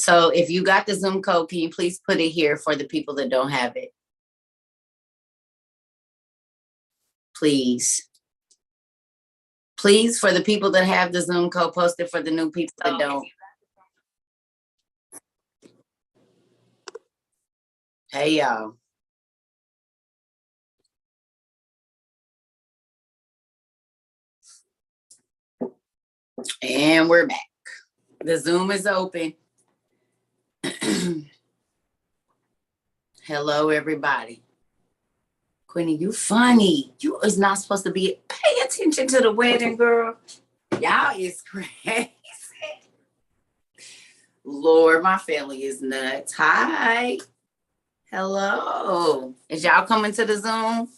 So if you got the Zoom code, can you please put it here for the people that don't have it? Please. Please, for the people that have the Zoom code, post it for the new people that don't. Hey, y'all. And we're back. The Zoom is open. Hello, everybody. Queenie, you funny. You is not supposed to be. Pay attention to the wedding, girl. Y'all is crazy. Lord, my family is nuts. Hi. Hello. Is y'all coming to the Zoom?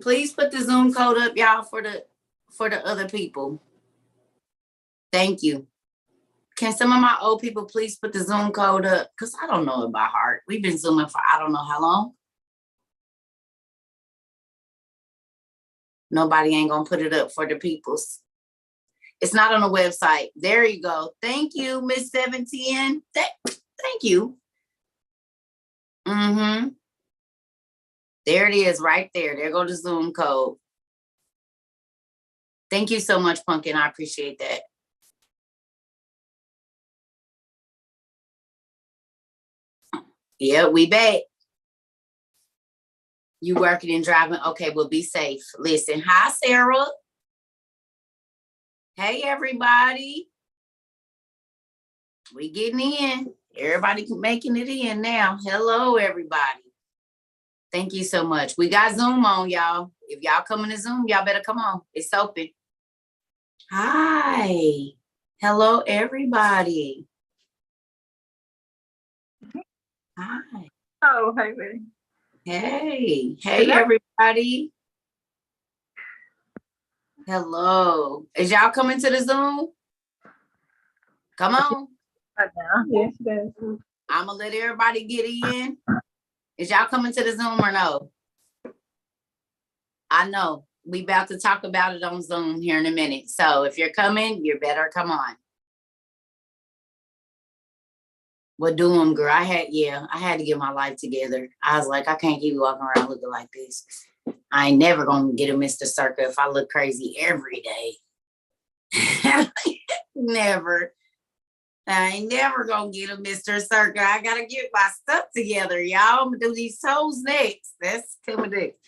Please put the Zoom code up, y'all, for the other people. Thank you. Can some of my old people please put the Zoom code up? Because I don't know it by heart. We've been Zooming for I don't know how long. Nobody ain't going to put it up for the peoples. It's not on the website. There you go. Thank you, Miss 710. Thank you. Mm-hmm. There it is right there. There go the Zoom code. Thank you so much, Pumpkin. I appreciate that. Yeah, we back. You working and driving? Okay, well, be safe. Listen, hi, Sarah. Hey, everybody. We getting in. Everybody making it in now. Hello, everybody. Thank you so much. We got Zoom on, y'all. If y'all coming to Zoom, y'all better come on. It's open. Hi. Hello, everybody. Hi. Oh, hi, Betty. Hey. Hey, everybody. Hello. Is y'all coming to the Zoom? Come on. Yes, yes. I'm going to let everybody get in. Is y'all coming to the Zoom or no? I know. We about to talk about it on Zoom here in a minute. So if you're coming, you better come on. What do them, girl? I had to get my life together. I was like, I can't keep walking around looking like this. I ain't never gonna get a Mr. Cerca if I look crazy every day. Never. I ain't never gonna get a Mr. Cerca. I gotta get my stuff together, y'all. I'm gonna do these toes next. That's coming next.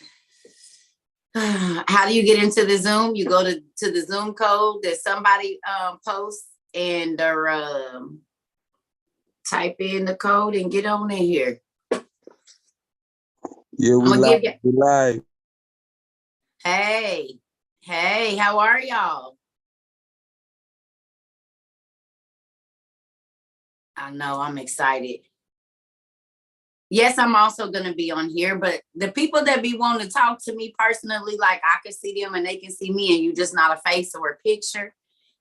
How do you get into the Zoom? You go to the Zoom code that somebody posts and type in the code and get on in here. Yeah, we live. Hey, how are y'all? I know, I'm excited. Yes, I'm also going to be on here, but the people that be wanting to talk to me personally, like I can see them and they can see me and you just not a face or a picture,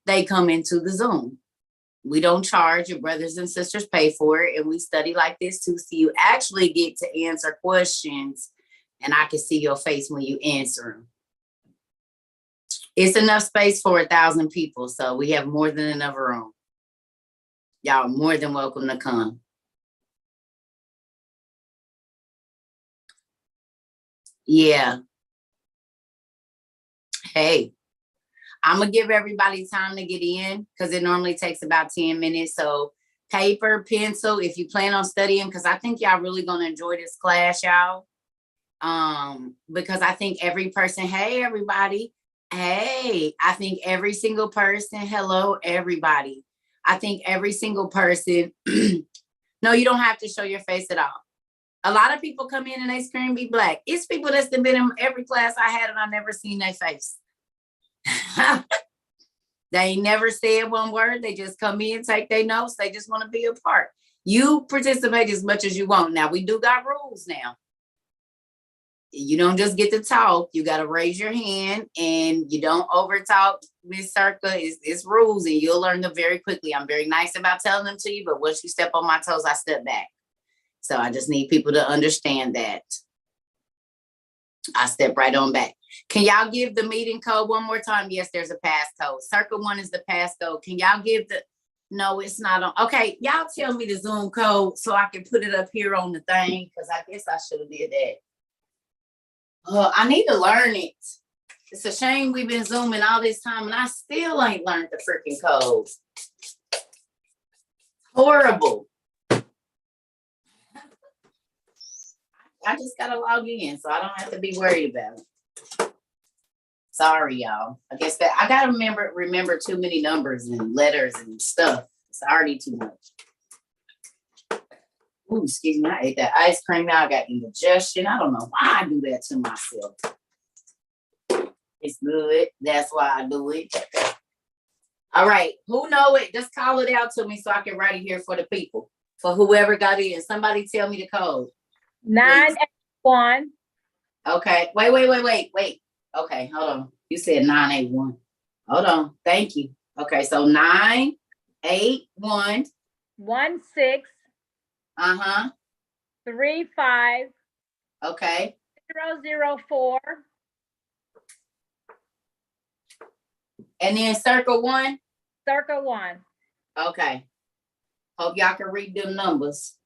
they come into the Zoom. We don't charge. Your brothers and sisters pay for it. And we study like this too. So you actually get to answer questions and I can see your face when you answer them. It's enough space for 1,000 people. So we have more than enough room. Y'all are more than welcome to come. Yeah. Hey. I'm going to give everybody time to get in because it normally takes about 10 minutes. So paper, pencil, if you plan on studying, because I think y'all really going to enjoy this class, y'all. Because I think every person, hey, everybody. Hey, I think every single person, hello, everybody. I think every single person, no, you don't have to show your face at all. A lot of people come in and they scream, be black. It's people that's been in every class I had and I never seen their face. They ain't never said one word. They just come in, take their notes. They just want to be a part. You participate as much as you want. Now, we do got rules now. You don't just get to talk. You got to raise your hand and you don't over talk. Miss Cerca, it's rules and you'll learn them very quickly. I'm very nice about telling them to you, but once you step on my toes, I step back. So I just need people to understand that. I step right on back. Can y'all give the meeting code one more time? Yes, there's a passcode. Circle 1 is the passcode. Can y'all give No, it's not on. Okay, y'all tell me the Zoom code so I can put it up here on the thing, because I guess I should have did that. I need to learn it. It's a shame we've been Zooming all this time and I still ain't learned the freaking code. Horrible. I just gotta log in so I don't have to be worried about it. Sorry, y'all. I guess that I gotta remember too many numbers and letters and stuff. It's already too much. Ooh, excuse me. I ate that ice cream. Now I got indigestion. I don't know why I do that to myself. It's good. That's why I do it. All right. Who know it? Just call it out to me so I can write it here for the people. For whoever got in. Somebody tell me the code. 981. Okay. Wait. Okay, hold on. You said 981. Hold on. Thank you. Okay, so 981. 16. 35. Okay. 004. And then circle 1. Circa 1. Okay. Hope y'all can read them numbers.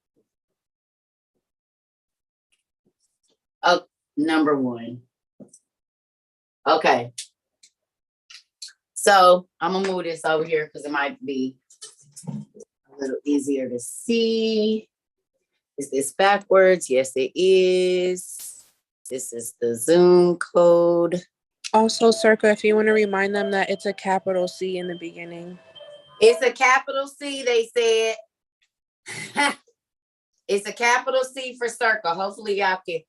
Oh, number 1. Okay. So I'm gonna move this over here because it might be a little easier to see. Is this backwards? Yes, it is. This is the Zoom code. Also, Circa, if you want to remind them that it's a capital C in the beginning. It's a capital C, they said. It's a capital C for Circa. Hopefully y'all can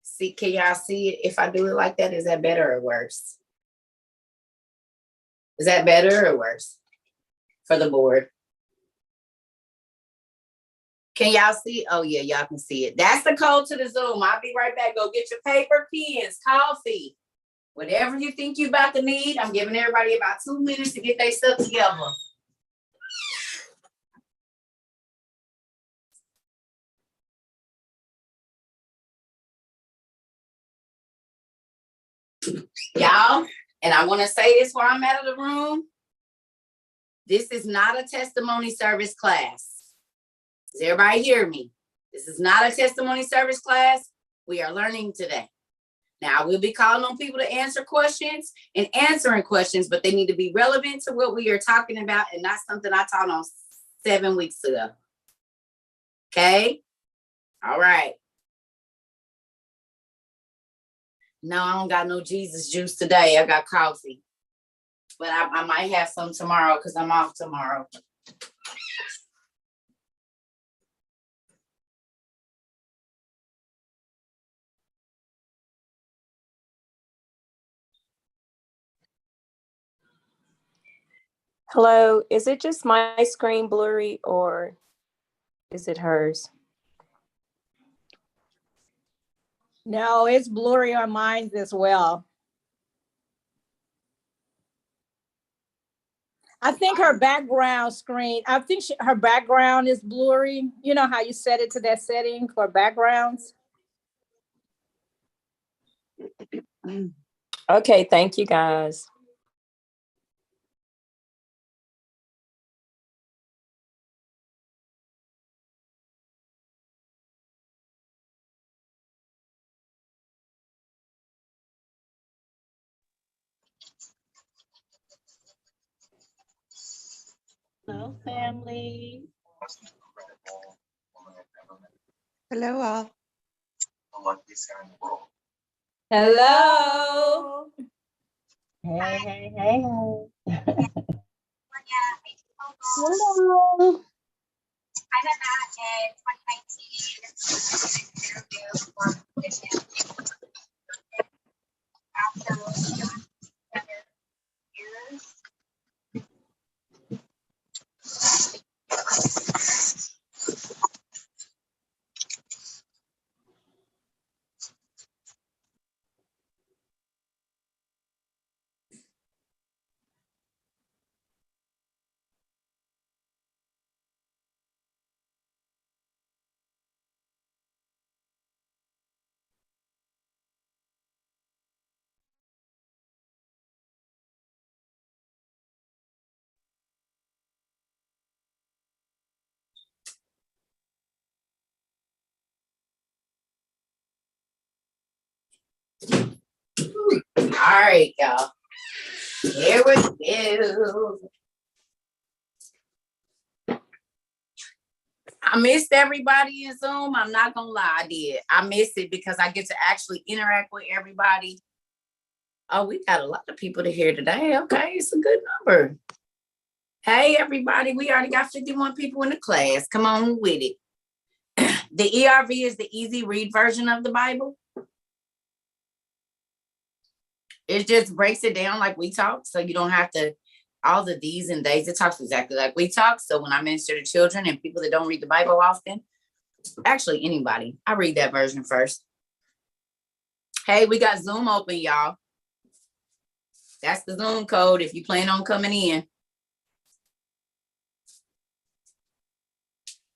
see. Can y'all see it? If I do it like that, is that better or worse? Is that better or worse for the board? Can y'all see? Oh yeah, y'all can see it. That's the code to the Zoom. I'll be right back. Go get your paper, pens, coffee, whatever you think you about to need. I'm giving everybody about 2 minutes to get their stuff together. Y'all, and I want to say this while I'm out of the room. This is not a testimony service class. Does everybody hear me? This is not a testimony service class. We are learning today. Now, we'll be calling on people to answer questions and answering questions, but they need to be relevant to what we are talking about and not something I taught on 7 weeks ago. Okay? All right. No, I don't got no Jesus juice today. I got coffee. But I might have some tomorrow because I'm off tomorrow. Hello, is it just my screen blurry or is it hers? No, it's blurry on mine as well. I think her background screen, her background is blurry. You know how you set it to that setting for backgrounds? Okay, thank you guys. Hello, family. Hello, all. Hello. Hey. Hello. All right, y'all. Here we go. I missed everybody in Zoom. I'm not gonna lie, I did. I missed it because I get to actually interact with everybody. Oh, we got a lot of people to hear today. Okay, it's a good number. Hey, everybody, we already got 51 people in the class. Come on with it. The ERV is the easy read version of the Bible. It just breaks it down like we talk, so you don't have to all the these and days. It talks exactly like we talk. So when I minister to children and people that don't read the Bible often, actually anybody, I read that version first. Hey, we got Zoom open, y'all. That's the Zoom code if you plan on coming in.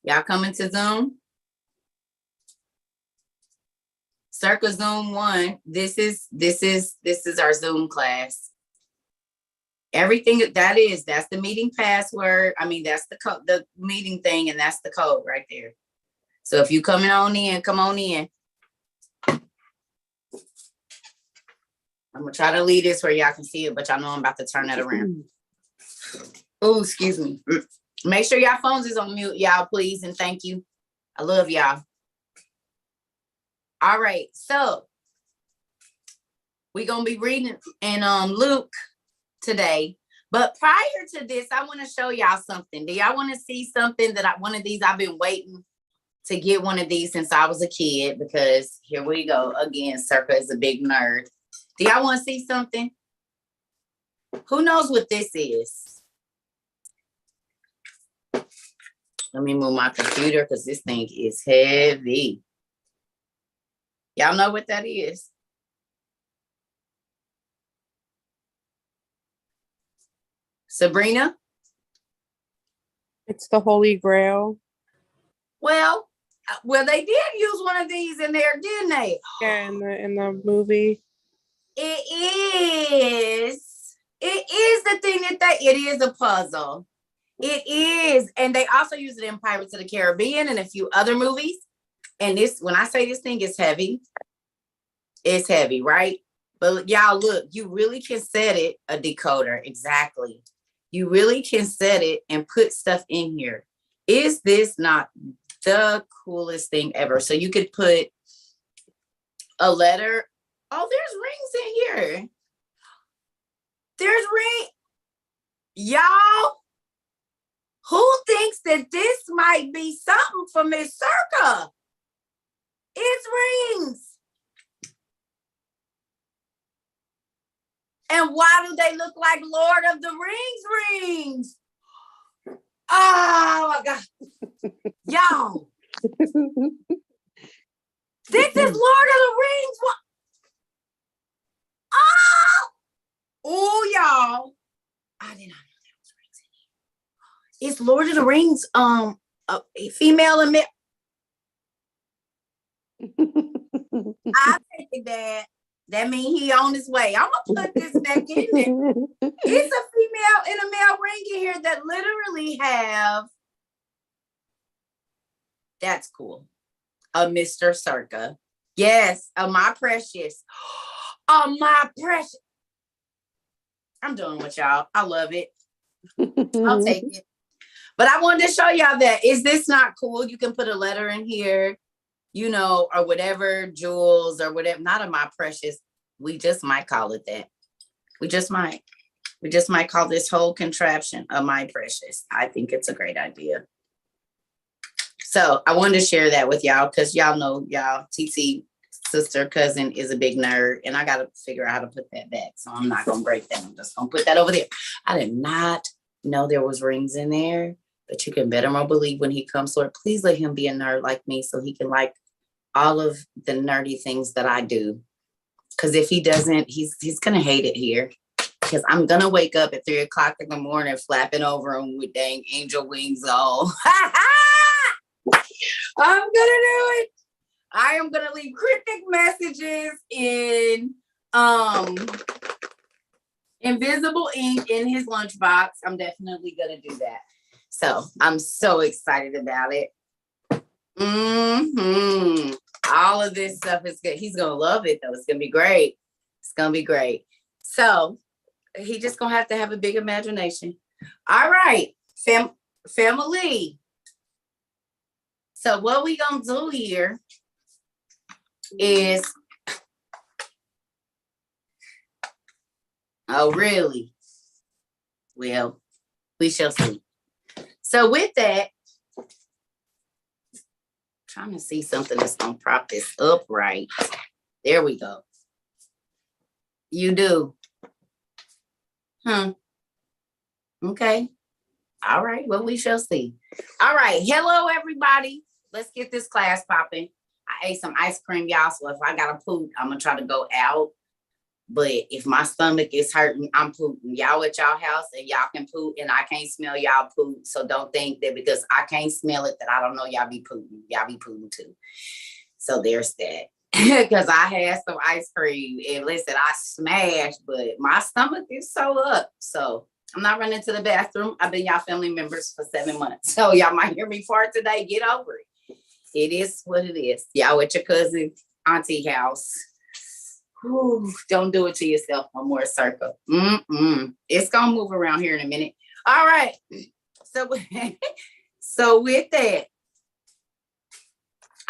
Y'all coming to Zoom? Cerca Zoom 1. This is our Zoom class. Everything that's the meeting password. I mean, that's the code, the meeting thing, and that's the code right there. So if you coming on in, come on in. I'm gonna try to leave this where y'all can see it, but y'all know I'm about to turn that around. Oh, excuse me. Make sure y'all phones is on mute, y'all, please, and thank you. I love y'all. All right, so we're gonna be reading in Luke today. But prior to this, I want to show y'all something. Do y'all want to see something that one of these? I've been waiting to get one of these since I was a kid, because here we go again. Cerca is a big nerd. Do y'all want to see something? Who knows what this is? Let me move my computer because this thing is heavy. Y'all know what that is? Sabrina? It's the Holy Grail. Well, they did use one of these in there, didn't they? Yeah, in the movie. It is the thing it is a puzzle. It is. And they also use it in Pirates of the Caribbean and a few other movies. And this, when I say this thing is heavy, it's heavy, right? But y'all look, you really can set it a decoder. Exactly. You really can set it and put stuff in here. Is this not the coolest thing ever? So you could put a letter. Oh, there's rings in here. There's ring. Y'all, who thinks that this might be something for Miss Cerca? It's rings. And why do they look like Lord of the Rings rings? Oh my God. Y'all. This is Lord of the Rings. Oh, y'all. I did not know there was rings in here. It's Lord of the Rings, female and male. I take that. That means he on his way. I'm gonna put this back in there. It's a female and a male ring in here that literally have. That's cool. A Mr. Cerca. Yes, my precious. Oh, my precious. I'm doing with y'all. I love it. I'll take it. But I wanted to show y'all that. Is this not cool? You can put a letter in here, you know, or whatever, jewels or whatever. Not a my precious. We just might call it that. We just might call this whole contraption a my precious. I think it's a great idea. So I wanted to share that with y'all because y'all know y'all TT sister cousin is a big nerd, and I got to figure out how to put that back. So I'm not gonna break that. I'm just gonna put that over there. I did not know there was rings in there, but you can better more believe when he comes, Lord, please let him be a nerd like me so he can like all of the nerdy things that I do. Because if he doesn't, he's gonna hate it here. Because I'm gonna wake up at 3 o'clock in the morning flapping over him with dang angel wings on. I'm gonna do it. I am gonna leave cryptic messages in invisible ink in his lunchbox. I'm definitely gonna do that. So I'm so excited about it. All of this stuff is good. He's gonna love it though. It's gonna be great. It's gonna be great. So he just gonna have to have a big imagination. All right, family. So what we gonna do here is, oh really? Well, we shall see. So with that, trying to see something that's gonna prop this up right. There we go. You do. Okay. All right. Well, we shall see. All right. Hello, everybody. Let's get this class popping. I ate some ice cream, y'all. So if I gotta poop, I'm gonna try to go out. But if my stomach is hurting, I'm pooping. Y'all at y'all house and y'all can poop and I can't smell y'all poop. So don't think that because I can't smell it that I don't know y'all be pooping. Y'all be pooping too. So there's that. Because I had some ice cream and listen, I smashed, but my stomach is so up. So I'm not running to the bathroom. I've been y'all family members for 7 months. So y'all might hear me fart today. Get over it. It is what it is. Y'all at your cousin auntie house. Whew, don't do it to yourself no more, Cerca. It's gonna move around here in a minute. All right. So with that,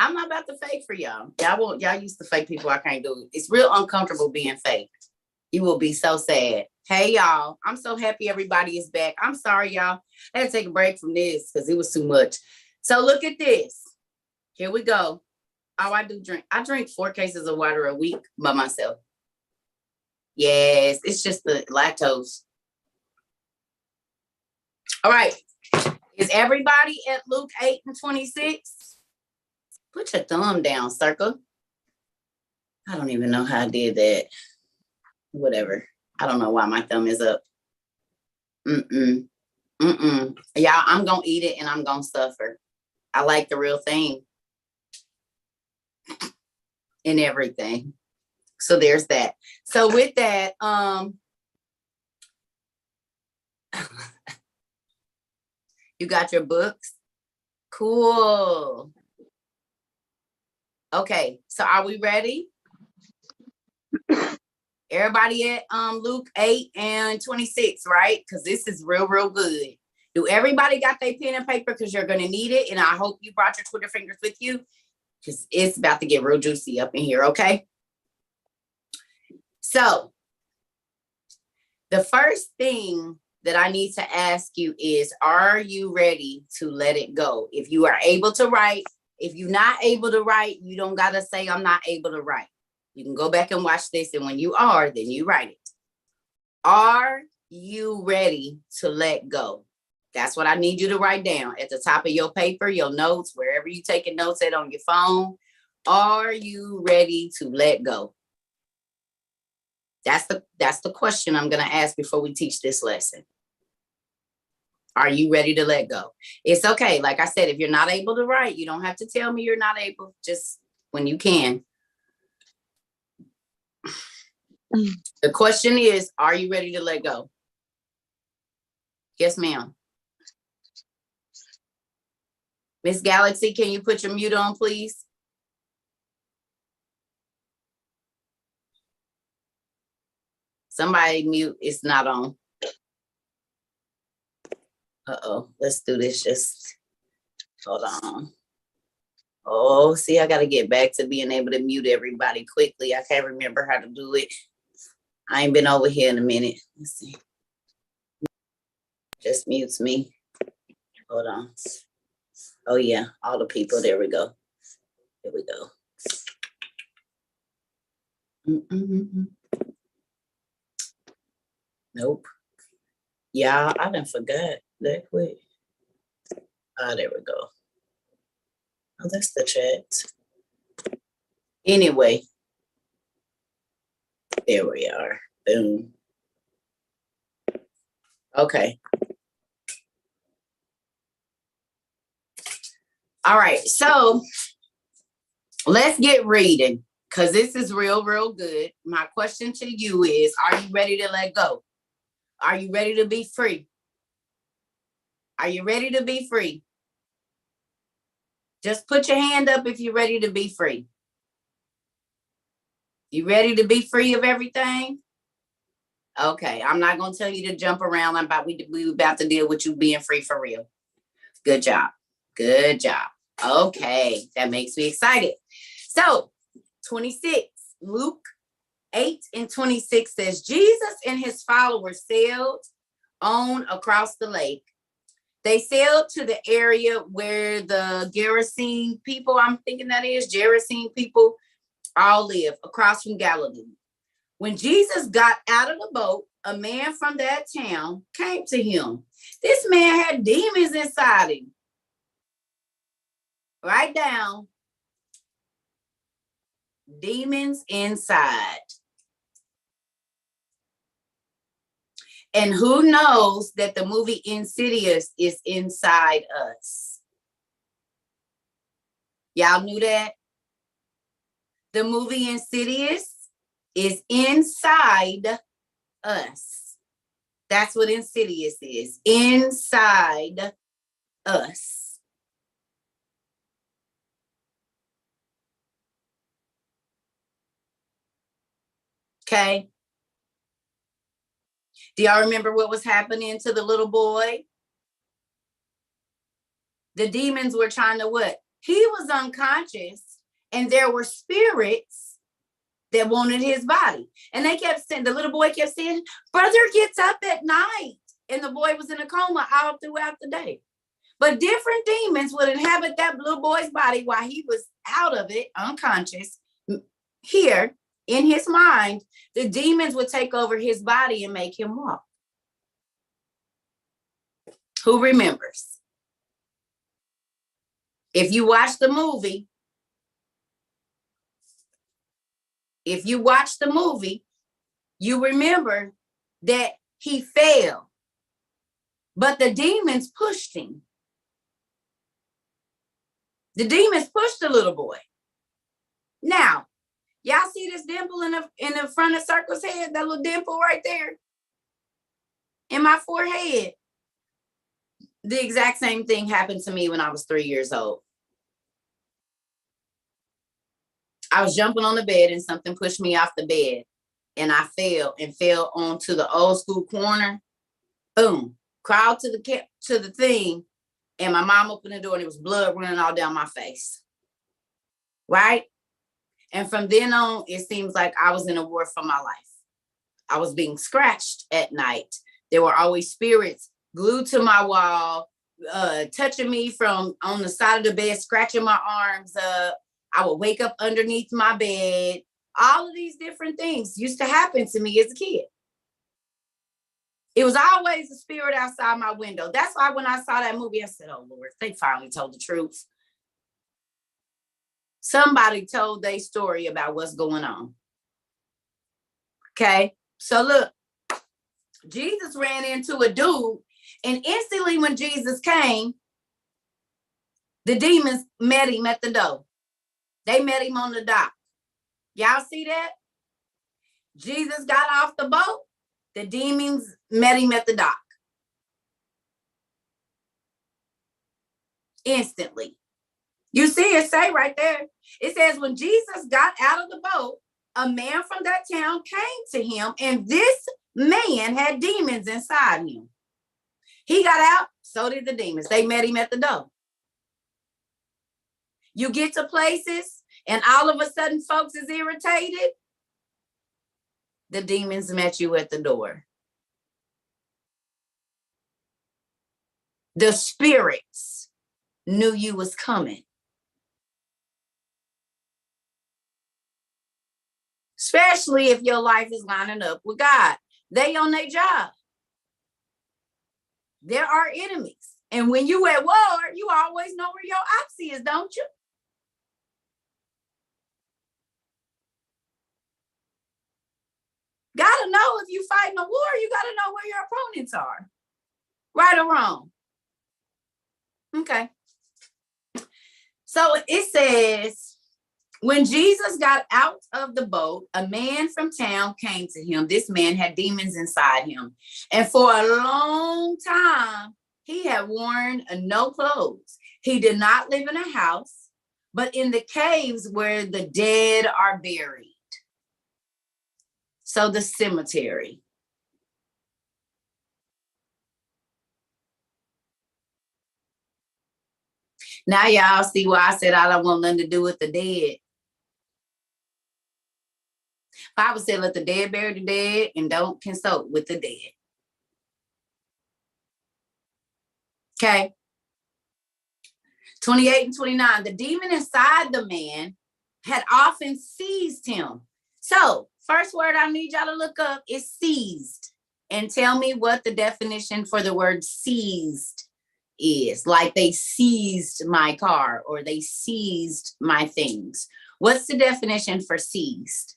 I'm not about to fake for y'all. Y'all used to fake people. I can't do it. It's real uncomfortable being fake. You will be so sad. Hey y'all, I'm so happy everybody is back. I'm sorry, y'all. I had to take a break from this because it was too much. So look at this. Here we go. Oh, I drink 4 cases of water a week by myself. Yes, it's just the lactose. All right. Is everybody at Luke 8:26? Put your thumb down, Cerca. I don't even know how I did that. Whatever. I don't know why my thumb is up. Y'all, I'm gonna eat it and I'm gonna suffer. I like the real thing. And everything. So there's that. So with that, you got your books? Cool. Okay, so are we ready? Everybody at Luke 8:26, right? Because this is real good. Do everybody got their pen and paper? Because you're gonna need it. And I hope you brought your Twitter fingers with you. Because it's about to get real juicy up in here, okay? So the first thing that I need to ask you is, are you ready to let it go? If you are able to write, if you're not able to write, you don't gotta say I'm not able to write. You can go back and watch this, and when you are, then you write it. Are you ready to let go? That's what I need you to write down at the top of your paper, your notes, wherever you taking notes at on your phone. Are you ready to let go? That's the question I'm going to ask before we teach this lesson. Are you ready to let go? It's okay. Like I said, if you're not able to write, you don't have to tell me you're not able. Just when you can. The question is, are you ready to let go? Yes, ma'am. Miss Galaxy, can you put your mute on, please? Somebody mute, it's not on. Uh-oh, let's do this. Just hold on. Oh, see, I got to get back to being able to mute everybody quickly. I can't remember how to do it. I ain't been over here in a minute. Let's see. Just mutes me. Hold on. Oh, yeah, all the people. There we go. There we go. Nope. Yeah, I done forgot that quick. Ah, there we go. Oh, that's the chat. Anyway, there we are. Boom. Okay. All right, so let's get reading because this is real good. My question to you is, are you ready to let go? Are you ready to be free? Are you ready to be free? Just put your hand up if you're ready to be free. You ready to be free of everything? Okay, I'm not gonna tell you to jump around. We about to deal with you being free for real. Good job. Good job. Okay, that makes me excited. So 26, Luke 8:26 says, Jesus and his followers sailed on across the lake. They sailed to the area where the Gerasene people, I'm thinking that is Gerasene people, all live, across from Galilee. When Jesus got out of the boat, a man from that town came to him. This man had demons inside him. Write down, demons inside. And who knows that the movie Insidious is inside us? Y'all knew that? The movie Insidious is inside us. That's what Insidious is. Inside us. Okay. Do y'all remember what was happening to the little boy? The demons were trying to what? He was unconscious, and there were spirits that wanted his body. And they kept saying, the little boy kept saying, brother gets up at night. And the boy was in a coma all throughout the day. But different demons would inhabit that little boy's body while he was out of it, unconscious. Here, in his mind, the demons would take over his body and make him walk. Who remembers? If you watch the movie, you remember that he fell, but the demons pushed him. The demons pushed the little boy. Now, y'all see this dimple in the front of Cerca's head, that little dimple right there in my forehead? The exact same thing happened to me when I was 3 years old. I was jumping on the bed and something pushed me off the bed, and I fell onto the old school corner. Boom, crawled to the thing, and my mom opened the door and it was blood running all down my face. Right? And from then on, it seems like I was in a war for my life. I was being scratched at night. There were always spirits glued to my wall, touching me from on the side of the bed, scratching my arms up. I would wake up underneath my bed. All of these different things used to happen to me as a kid. It was always a spirit outside my window. That's why when I saw that movie, I said, oh, Lord, they finally told the truth. Somebody told their story about what's going on. Okay, so look, Jesus ran into a dude, and instantly when Jesus came, the demons met him at the door. They met him on the dock. Y'all see that? Jesus got off the boat. The demons met him at the dock. Instantly. You see it say right there. It says, when Jesus got out of the boat, a man from that town came to him, and this man had demons inside him. He got out, so did the demons. They met him at the door. You get to places, and all of a sudden, folks is irritated. The demons met you at the door. The spirits knew you was coming. Especially if your life is lining up with God. They on their job. There are enemies. And when you at war, you always know where your ox is, don't you? Gotta know if you fighting a war, you gotta know where your opponents are. Right or wrong? Okay. So it says, when Jesus got out of the boat, a man from town came to him. This man had demons inside him. And for a long time, he had worn no clothes. He did not live in a house, but in the caves where the dead are buried. So the cemetery. Now y'all see why I said I don't want nothing to do with the dead. Bible said, let the dead bury the dead and don't consult with the dead. Okay. 28 and 29, the demon inside the man had often seized him. So first word I need y'all to look up is seized. And tell me what the definition for the word seized is. Like they seized my car or they seized my things. What's the definition for seized?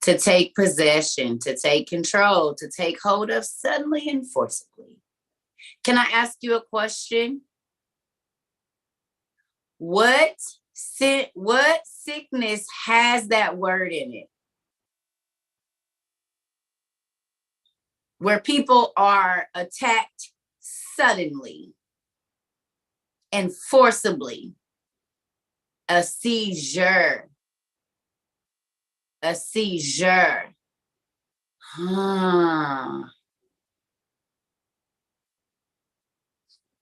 To take possession, to take control, to take hold of suddenly and forcibly. Can I ask you a question? What sickness has that word in it? Where people are attacked suddenly and forcibly. A seizure. A seizure. Huh.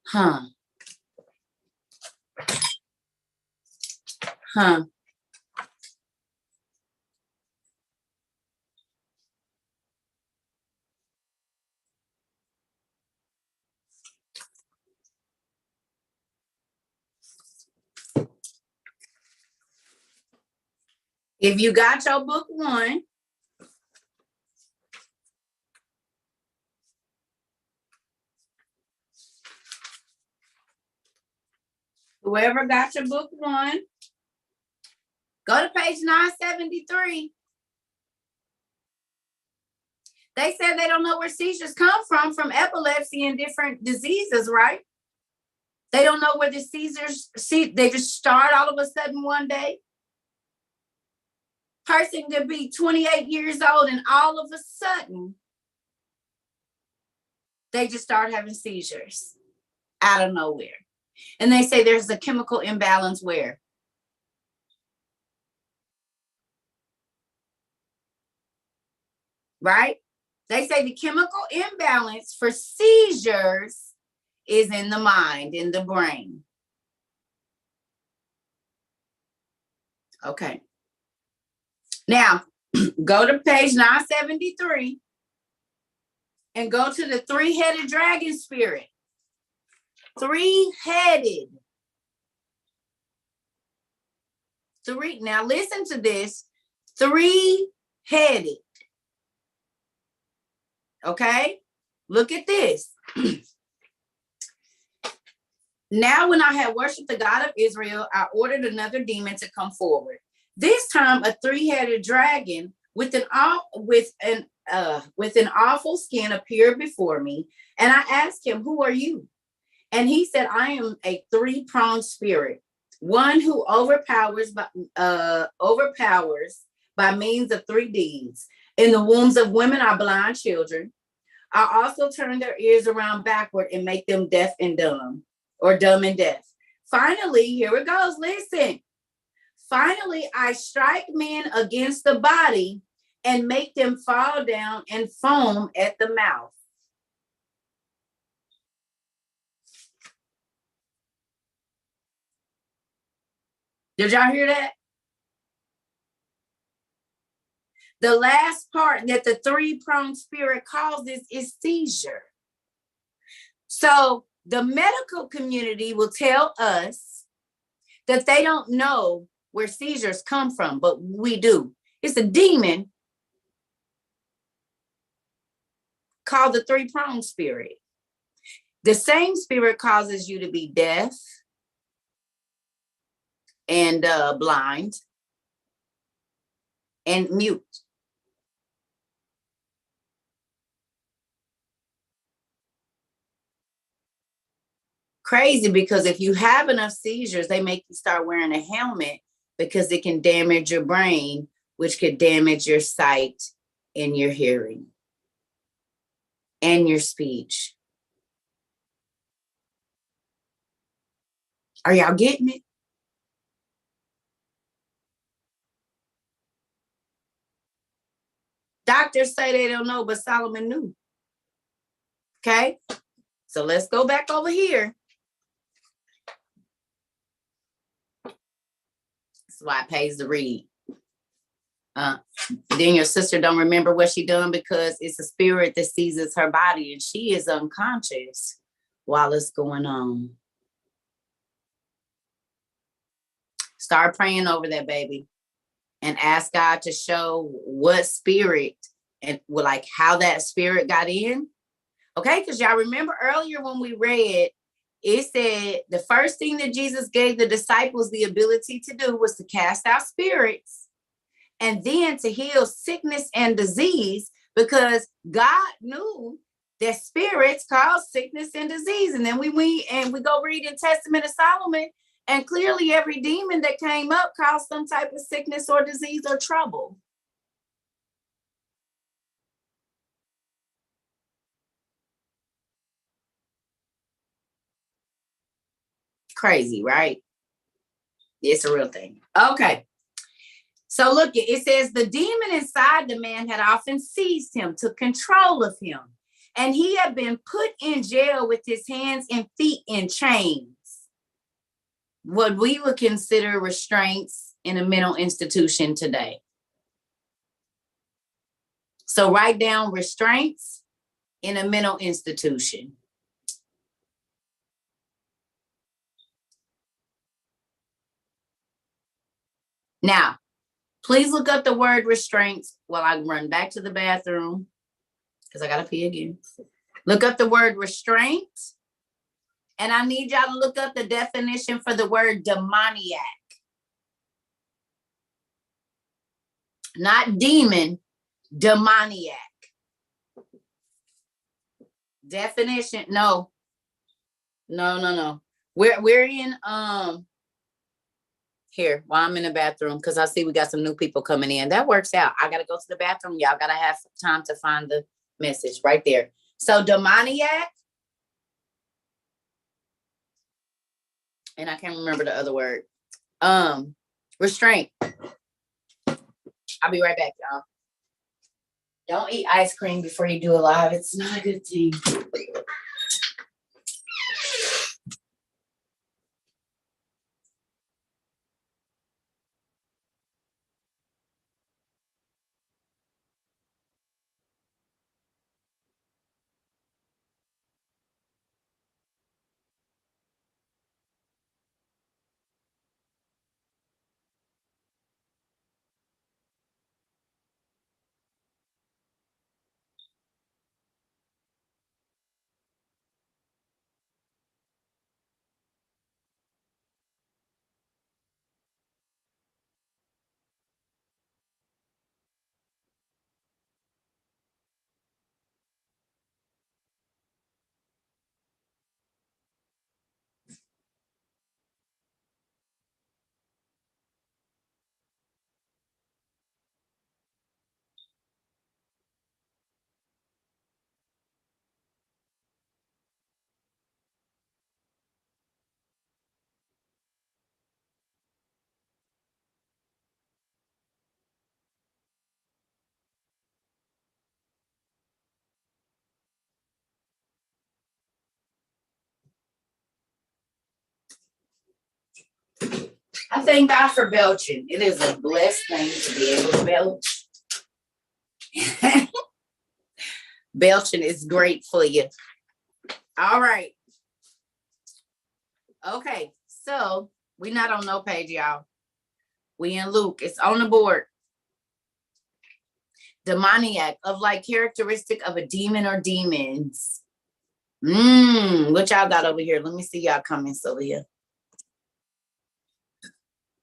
Huh. Huh. If you got your book one, whoever got your book one, go to page 973. They said they don't know where seizures come from epilepsy and different diseases, right? They don't know where the seizures, they just start all of a sudden one day. Person could be 28 years old and all of a sudden, they just start having seizures out of nowhere. And they say there's a chemical imbalance where? Right? They say the chemical imbalance for seizures is in the mind, in the brain. Okay. Now, go to page 973 and go to the three-headed dragon spirit. Three-headed. Now listen to this. Three-headed. Okay? Look at this. Now, when I had worshipped the God of Israel, I ordered another demon to come forward. This time, a three-headed dragon with an awful skin appeared before me, and I asked him, "Who are you?" And he said, "I am a three-pronged spirit, one who overpowers by means of three deeds. In the wombs of women are blind children. I also turn their ears around backward and make them deaf and dumb, or dumb and deaf. Finally, here it goes, listen. Finally, I strike men against the body and make them fall down and foam at the mouth." Did y'all hear that? The last part that the three-pronged spirit causes is seizure. So the medical community will tell us that they don't know where seizures come from, but we do. It's a demon called the three-pronged spirit. The same spirit causes you to be deaf and blind and mute. Crazy, because if you have enough seizures, they make you start wearing a helmet because it can damage your brain, which could damage your sight and your hearing and your speech. Are y'all getting it? Doctors say they don't know, but Solomon knew. Okay, so let's go back over here. That's why it pays to read. Then your sister don't remember what she done because it's a spirit that seizes her body and she is unconscious while it's going on. Start praying over that baby and ask God to show what spirit and like how that spirit got in. Okay, because y'all remember earlier when we read, it said the first thing that Jesus gave the disciples the ability to do was to cast out spirits and then to heal sickness and disease, because God knew that spirits cause sickness and disease. And then we go read in Testament of Solomon, and clearly every demon that came up caused some type of sickness or disease or trouble. Crazy, right? It's a real thing. Okay. So look, it says the demon inside the man had often seized him, took control of him, and he had been put in jail with his hands and feet in chains. What we would consider restraints in a mental institution today. So write down restraints in a mental institution. Now, please look up the word restraints while I run back to the bathroom, because I got to pee again. Look up the word restraint. And I need y'all to look up the definition for the word demoniac. Not demon, demoniac. Definition, no. We're in here while I'm in the bathroom, because I see we got some new people coming in. That works out. I gotta go to the bathroom. Y'all gotta have time to find the message right there. So demoniac, and I can't remember the other word. Restraint. I'll be right back, y'all. Don't eat ice cream before you do a live. It's not a good thing. I thank God for belching. It is a blessed thing to be able to belch. Belching is great for you. All right. Okay, so we're not on no page, y'all. We in Luke. It's on the board. Demoniac, of like characteristic of a demon or demons. What y'all got over here? Let me see y'all comments over here.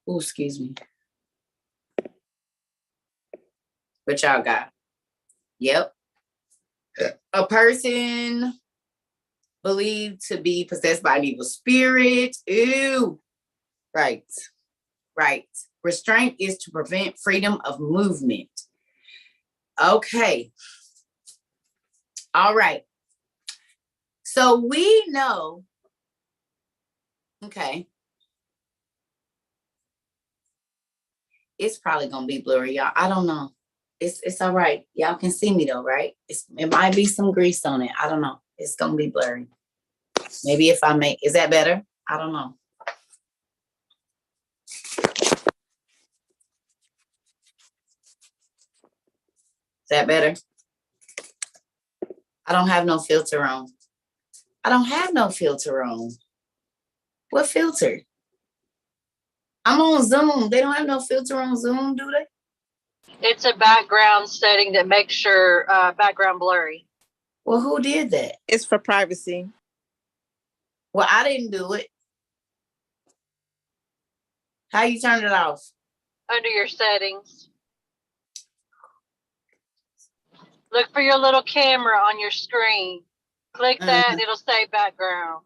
Oh, excuse me. What y'all got? Yep. A person believed to be possessed by an evil spirit. Ew. Right. Restraint is to prevent freedom of movement. Okay. All right. So we know, okay, It's probably gonna be blurry, y'all. I don't know. It's all right. Y'all can see me though, right? It might be some grease on it. I don't know. It's gonna be blurry. Maybe if I make, is that better? I don't know. Is that better? I don't have no filter on. I don't have no filter on. What filter? I'm on Zoom. They don't have no filter on Zoom, do they? It's a background setting that makes your background blurry. Well, who did that? It's for privacy. Well, I didn't do it. How you turn it off? Under your settings. Look for your little camera on your screen. Click that and it'll say background.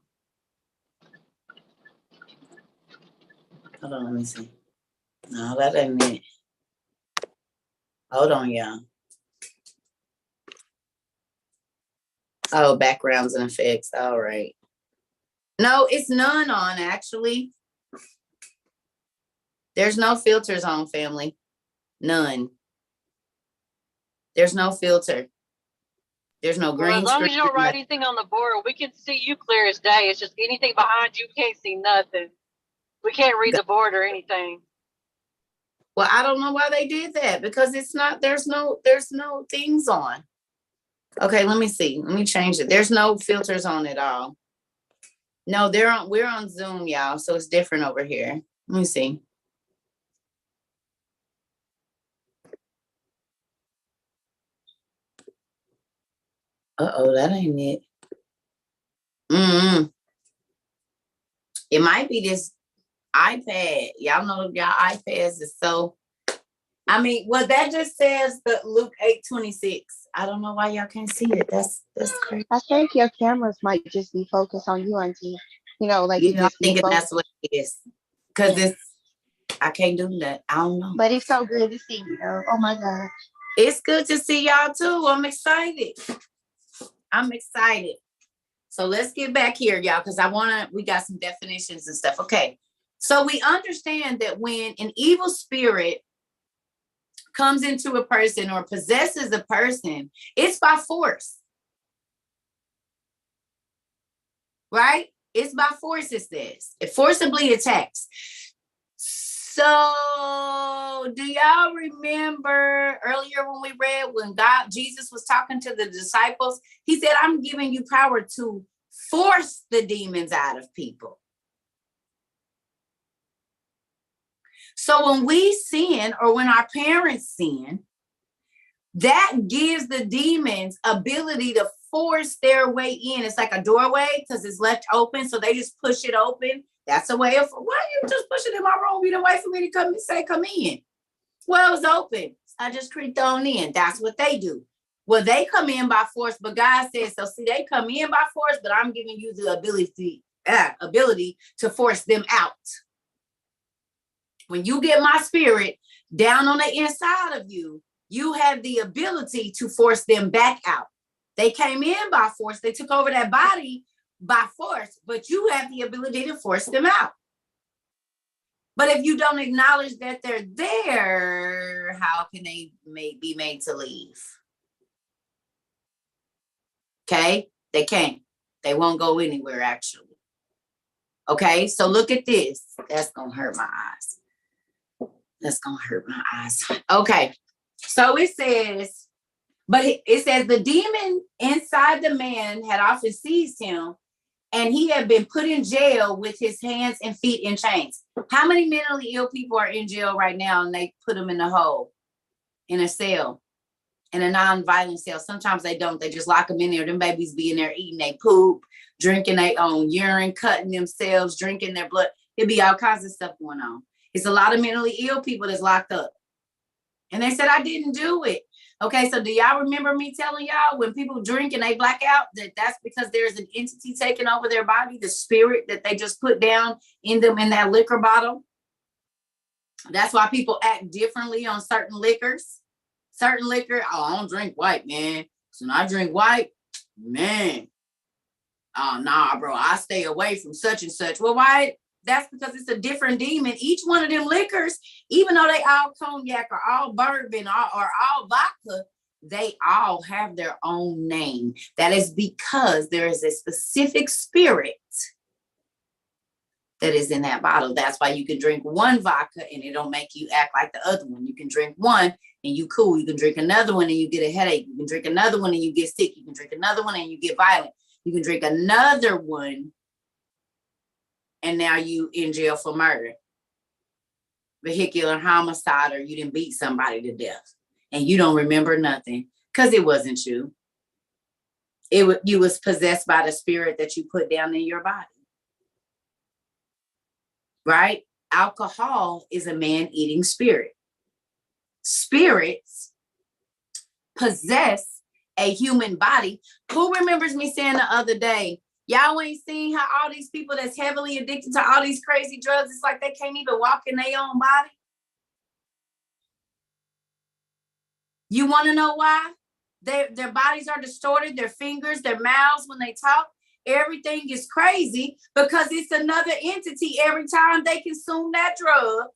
Hold on, let me see. No, that ain't it. Hold on, y'all. Oh, backgrounds and effects. All right. No, it's none on, actually. There's no filters on, family. None. There's no filter. There's no green Well, as long as you don't screen. write anything on the board, we can see you clear as day. It's just anything behind you, we can't see nothing. We can't read the board or anything. Well, I don't know why they did that because it's not, there's no things on. Okay, let me see. Let me change it. There's no filters on at all. No, we're on Zoom, y'all. So it's different over here. Let me see. Uh-oh, that ain't it. It might be this iPad. Y'all know y'all iPads is so, I mean, well, that just says the Luke 8:26. I don't know why y'all can't see it. That's crazy. I think your cameras might just be focused on you, Auntie. You know, like You it know, I'm just be thinking focused. that's what it is. Because it's, I can't do that. I don't know. But it's so good to see you, though. Oh my God. It's good to see y'all too. I'm excited. I'm excited. So let's get back here, y'all, because we got some definitions and stuff. Okay. So we understand that when an evil spirit comes into a person or possesses a person, it's by force. Right? It's by force, it says. It forcibly attacks. So do y'all remember earlier when we read when Jesus was talking to the disciples, he said, I'm giving you power to force the demons out of people. So when we sin or when our parents sin, that gives the demons ability to force their way in. It's like a doorway because it's left open. So they just push it open. That's a way of, why are you just pushing in my room? You don't wait for me to come and say, come in. Well, it was open. I just creeped on in. That's what they do. Well, they come in by force, but God says, so see, they come in by force, but I'm giving you the ability to force them out. When you get my spirit down on the inside of you, you have the ability to force them back out. They came in by force. They took over that body by force, but you have the ability to force them out. But if you don't acknowledge that they're there, how can they be made to leave? Okay, they can't. They won't go anywhere, actually. Okay, so look at this. That's going to hurt my eyes. That's going to hurt my eyes. Okay, so it says, but it says the demon inside the man had often seized him, and he had been put in jail with his hands and feet in chains. How many mentally ill people are in jail right now and they put them in a hole, in a cell, in a non-violent cell? Sometimes they don't. They just lock them in there. Them babies be in there eating they poop, drinking their own urine, cutting themselves, drinking their blood. It'd be all kinds of stuff going on. It's a lot of mentally ill people that's locked up. And they said, I didn't do it. Okay, so do y'all remember me telling y'all when people drink and they black out, that's because there's an entity taking over their body, the spirit that they just put down in them in that liquor bottle? That's why people act differently on certain liquors. Certain liquor, oh, I don't drink white, man. So when I drink white, man, oh, nah, bro, I stay away from such and such. Well, why? That's because it's a different demon. Each one of them liquors, even though they all cognac or all bourbon or all vodka, they all have their own name. That is because there is a specific spirit that is in that bottle. That's why you can drink one vodka and it don't make you act like the other one. You can drink one and you cool. You can drink another one and you get a headache. You can drink another one and you get sick. You can drink another one and you get violent. You can drink another one and now you in jail for murder, vehicular homicide, or you didn't beat somebody to death and you don't remember nothing because it wasn't you. You was possessed by the spirit that you put down in your body. Right? Alcohol is a man-eating spirit. Spirits possess a human body. Who remembers me saying the other day, y'all ain't seen how all these people that's heavily addicted to all these crazy drugs, it's like they can't even walk in their own body? You want to know why? Their bodies are distorted, their fingers, their mouths, when they talk, everything is crazy because it's another entity. Every time they consume that drug,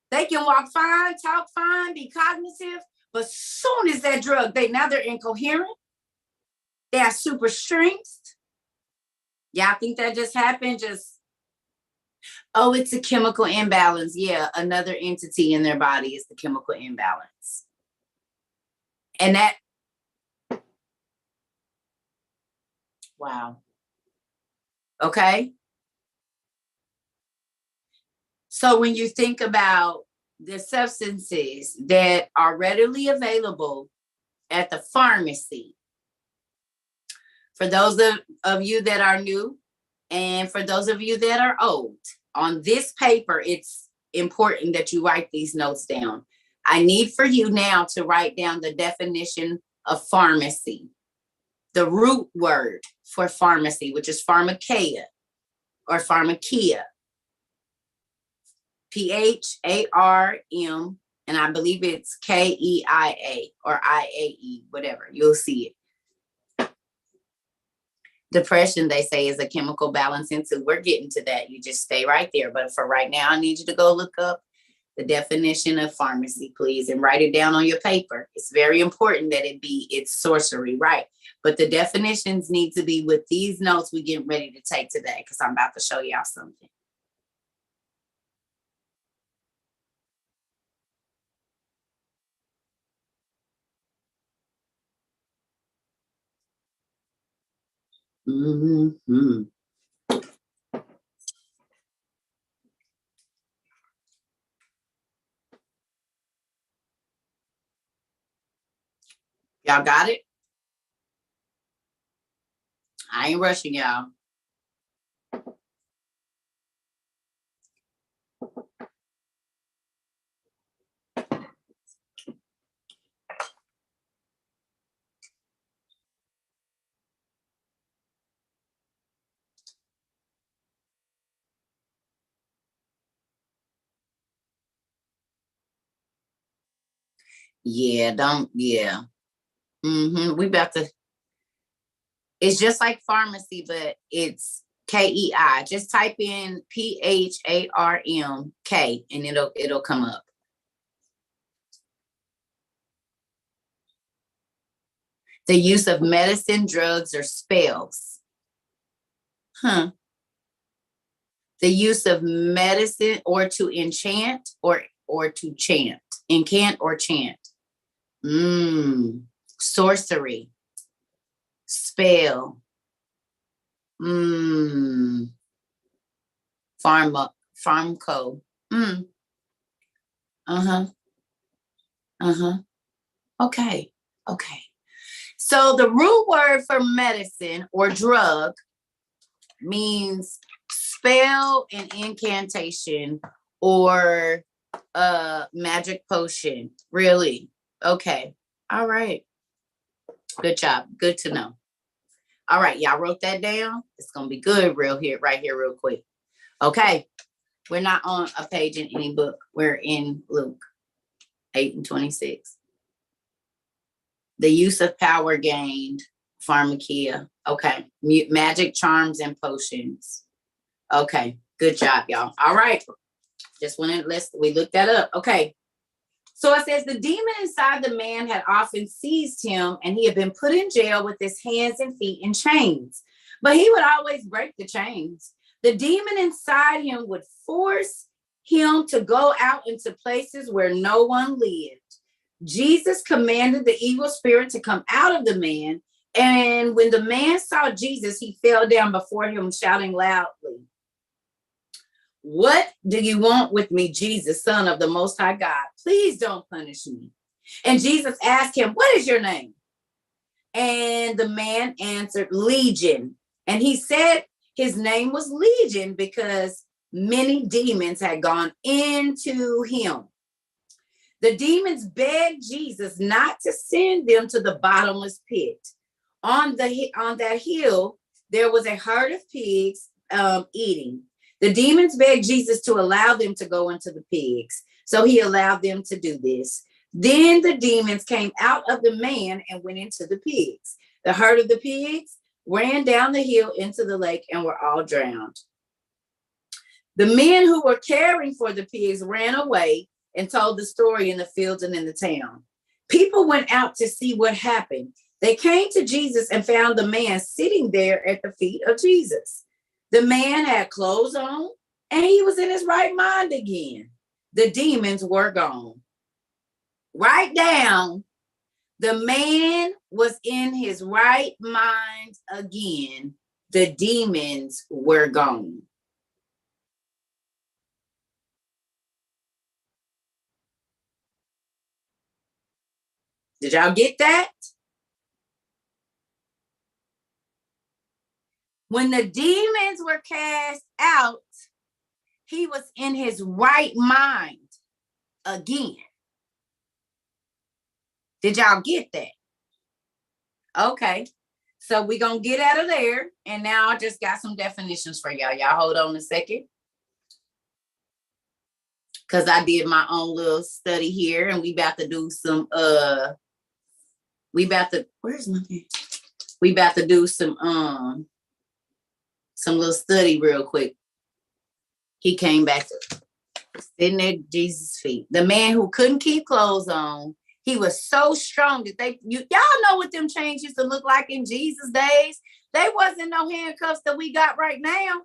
they can walk fine, talk fine, be cognitive, but soon as that drug, they're incoherent. They have super strength. Y'all think that just happened? Oh, it's a chemical imbalance. Yeah, another entity in their body is the chemical imbalance. And that, wow. Okay. So when you think about the substances that are readily available at the pharmacy, for those of you that are new and for those of you that are old, on this paper, it's important that you write these notes down. I need for you now to write down the definition of pharmacy, the root word for pharmacy, which is pharmakeia or pharmakeia. PHARM, and I believe it's KEIA or IAE, whatever. You'll see it. Depression, they say, is a chemical balancing too. We're getting to that. You just stay right there. But for right now, I need you to go look up the definition of pharmacy, please, and write it down on your paper. It's very important that it's sorcery, right? But the definitions need to be with these notes we getting ready to take today, because I'm about to show y'all something. Mm-hmm. Y'all got it? I ain't rushing y'all. Yeah, we about to, it's just like pharmacy, but it's KEI. Just type in PHARMK and it'll come up. The use of medicine, drugs, or spells. The use of medicine or to enchant or to chant. Incant or chant. Sorcery. Spell. Pharmaco. Okay. So the root word for medicine or drug means spell and incantation or magic potion. Really? Okay. All right. Good job. Good to know. All right. Y'all wrote that down? It's going to be good right here real quick. Okay. We're not on a page in any book. We're in Luke 8:26. The use of power gained, pharmakeia. Okay. Magic charms and potions. Okay. Good job, y'all. All right. Just wanted, we looked that up. Okay. So it says the demon inside the man had often seized him, and he had been put in jail with his hands and feet in chains. But he would always break the chains. The demon inside him would force him to go out into places where no one lived. Jesus commanded the evil spirit to come out of the man. And when the man saw Jesus, he fell down before him, shouting loudly, "What do you want with me, Jesus, Son of the Most High God? Please don't punish me." And Jesus asked him, "What is your name?" And the man answered, "Legion." And he said his name was Legion because many demons had gone into him. The demons begged Jesus not to send them to the bottomless pit. On that hill, there was a herd of pigs eating. The demons begged Jesus to allow them to go into the pigs. So he allowed them to do this. Then the demons came out of the man and went into the pigs. The herd of the pigs ran down the hill into the lake and were all drowned. The men who were caring for the pigs ran away and told the story in the fields and in the town. People went out to see what happened. They came to Jesus and found the man sitting there at the feet of Jesus. The man had clothes on and he was in his right mind again. The demons were gone. Write down, the man was in his right mind again. The demons were gone. Did y'all get that? When the demons were cast out, he was in his right mind again. Did y'all get that? Okay. So we're going to get out of there. And now I just got some definitions for y'all. Y'all hold on a second. Because I did my own little study here. And we about to do some, where's my pen? We about to do some little study real quick. He came back to sitting at Jesus' feet. The man who couldn't keep clothes on, he was so strong that y'all know what them chains used to look like in Jesus' days. They wasn't no handcuffs that we got right now.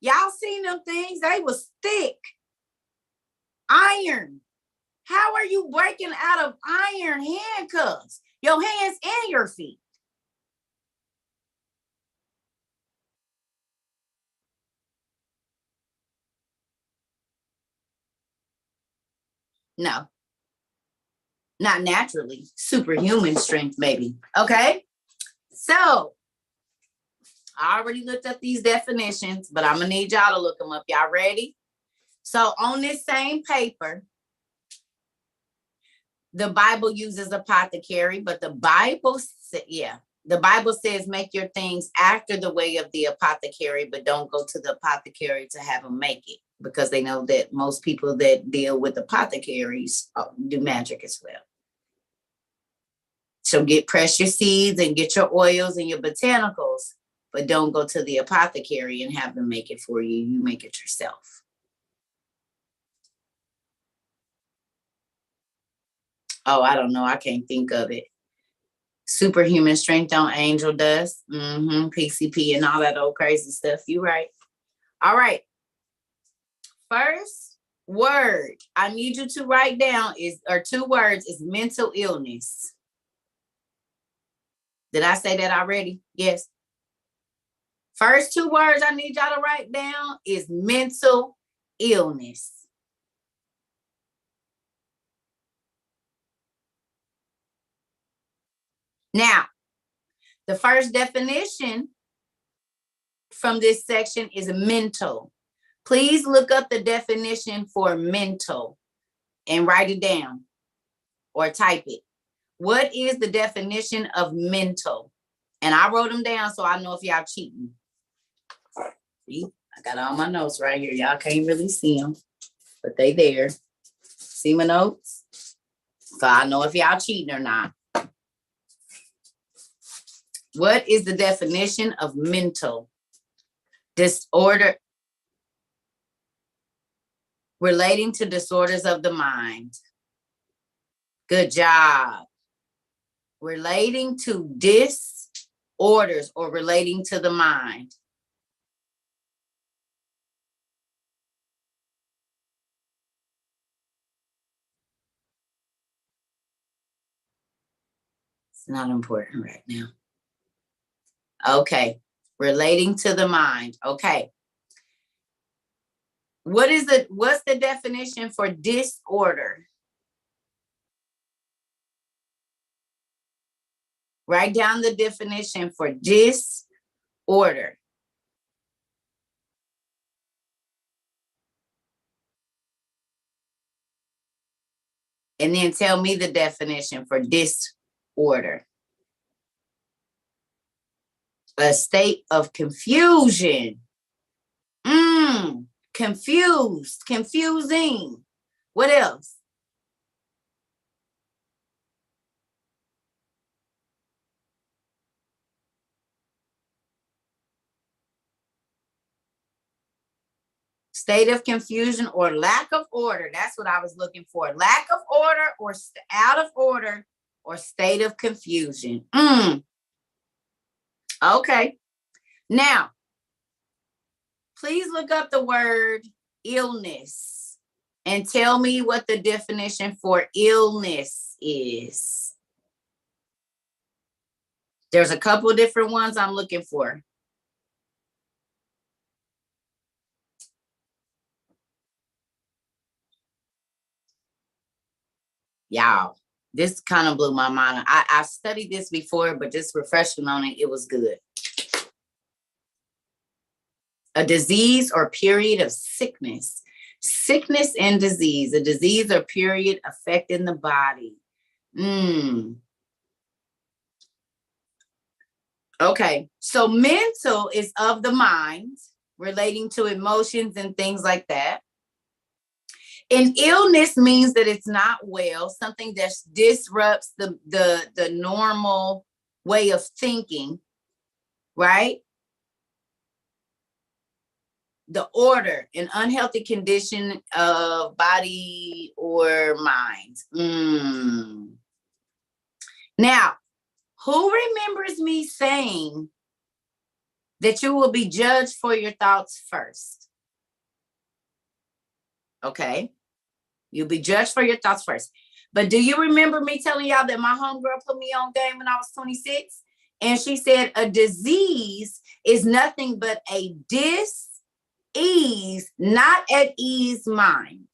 Y'all seen them things? They was thick. Iron. How are you breaking out of iron handcuffs? Your hands and your feet. No. Not naturally. Superhuman strength, maybe. Okay. So I already looked up these definitions, but I'm going to need y'all to look them up. Y'all ready? So on this same paper, the Bible uses apothecary, but the Bible says make your things after the way of the apothecary, but don't go to the apothecary to have them make it, because they know that most people that deal with apothecaries do magic as well. So get precious seeds and get your oils and your botanicals, but don't go to the apothecary and have them make it for you. You make it yourself. Oh, I don't know. I can't think of it. Superhuman strength on angel dust. PCP and all that old crazy stuff. You right. All right. First word I need you to write down two words is mental illness. Did I say that already? Yes. First two words I need y'all to write down is mental illness. Now, the first definition from this section is mental. Please look up the definition for mental and write it down or type it. What is the definition of mental? And I wrote them down so I know if y'all cheating. See, I got all my notes right here. Y'all can't really see them, but they there. See my notes? So I know if y'all cheating or not. What is the definition of mental? Disorder. Relating to disorders of the mind. Good job. Relating to disorders or relating to the mind. It's not important right now. Okay. Relating to the mind. Okay. What's the definition for disorder? Write down the definition for disorder. And then tell me the definition for disorder. A state of confusion. Confused, confusing. What else? State of confusion or lack of order. That's what I was looking for. Lack of order or out of order or state of confusion. Okay. Now, please look up the word illness and tell me what the definition for illness is. There's a couple of different ones I'm looking for. Y'all, this kind of blew my mind. I studied this before, but just refreshing on it, it was good. A disease or period of sickness. Sickness and disease. A disease or period affecting the body. Okay, so mental is of the mind, relating to emotions and things like that. And illness means that it's not well, something that disrupts the normal way of thinking, right? The order, an unhealthy condition of body or mind. Now, who remembers me saying that you will be judged for your thoughts first? Okay. You'll be judged for your thoughts first. But do you remember me telling y'all that my homegirl put me on game when I was 26? And she said a disease is nothing but a dis-ease, not at ease mind.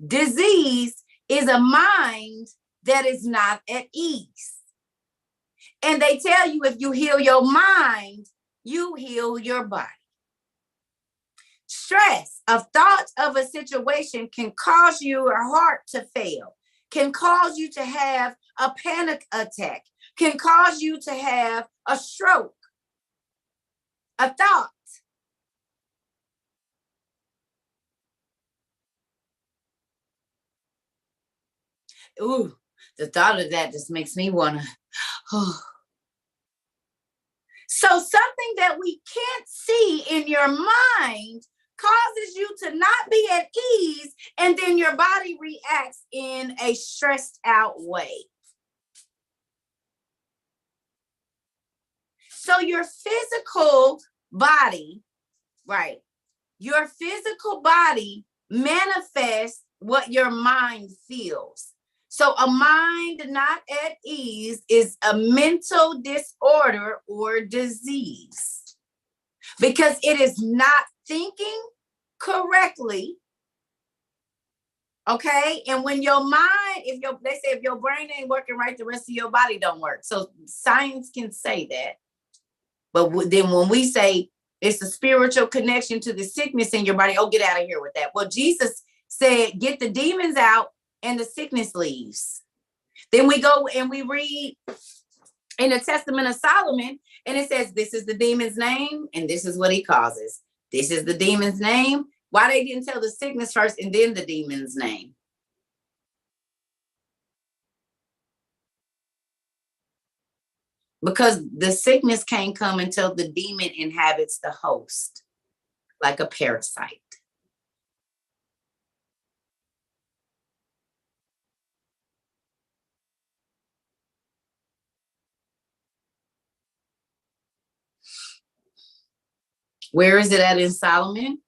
Disease is a mind that is not at ease. And they tell you if you heal your mind, you heal your body. Stress of thoughts of a situation can cause your heart to fail, can cause you to have a panic attack, can cause you to have a stroke. A thought. Ooh, the thought of that just makes me want to. So something that we can't see in your mind causes you to not be at ease, and then your body reacts in a stressed out way. So your physical body, right? Your physical body manifests what your mind feels. So a mind not at ease is a mental disorder or disease because it is not thinking correctly. Okay. And when your mind, they say if your brain ain't working right, the rest of your body don't work. So science can say that. But then when we say it's a spiritual connection to the sickness in your body, oh, get out of here with that. Well, Jesus said, get the demons out and the sickness leaves. Then we go and we read in the Testament of Solomon, and it says, this is the demon's name, and this is what he causes. This is the demon's name. Why they didn't tell the sickness first and then the demon's name? Because the sickness can't come until the demon inhabits the host. like a parasite. Where is it at in Solomon?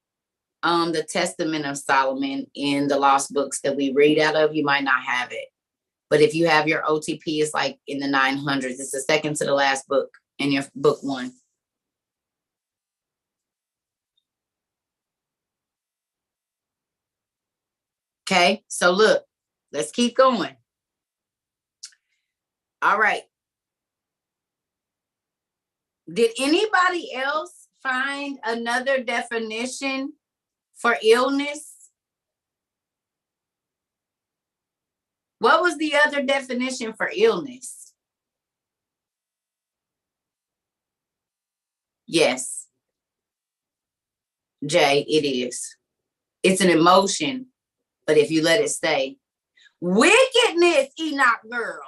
The Testament of Solomon in the lost books that we read out of, you might not have it. But if you have your OTP, it's like in the 900s. It's the second to the last book in your book 1. Okay, so look, let's keep going. All right. Did anybody else find another definition for illness? What was the other definition for illness? Yes. Jay, it is. It's an emotion, but if you let it stay. Wickedness, Enoch girl.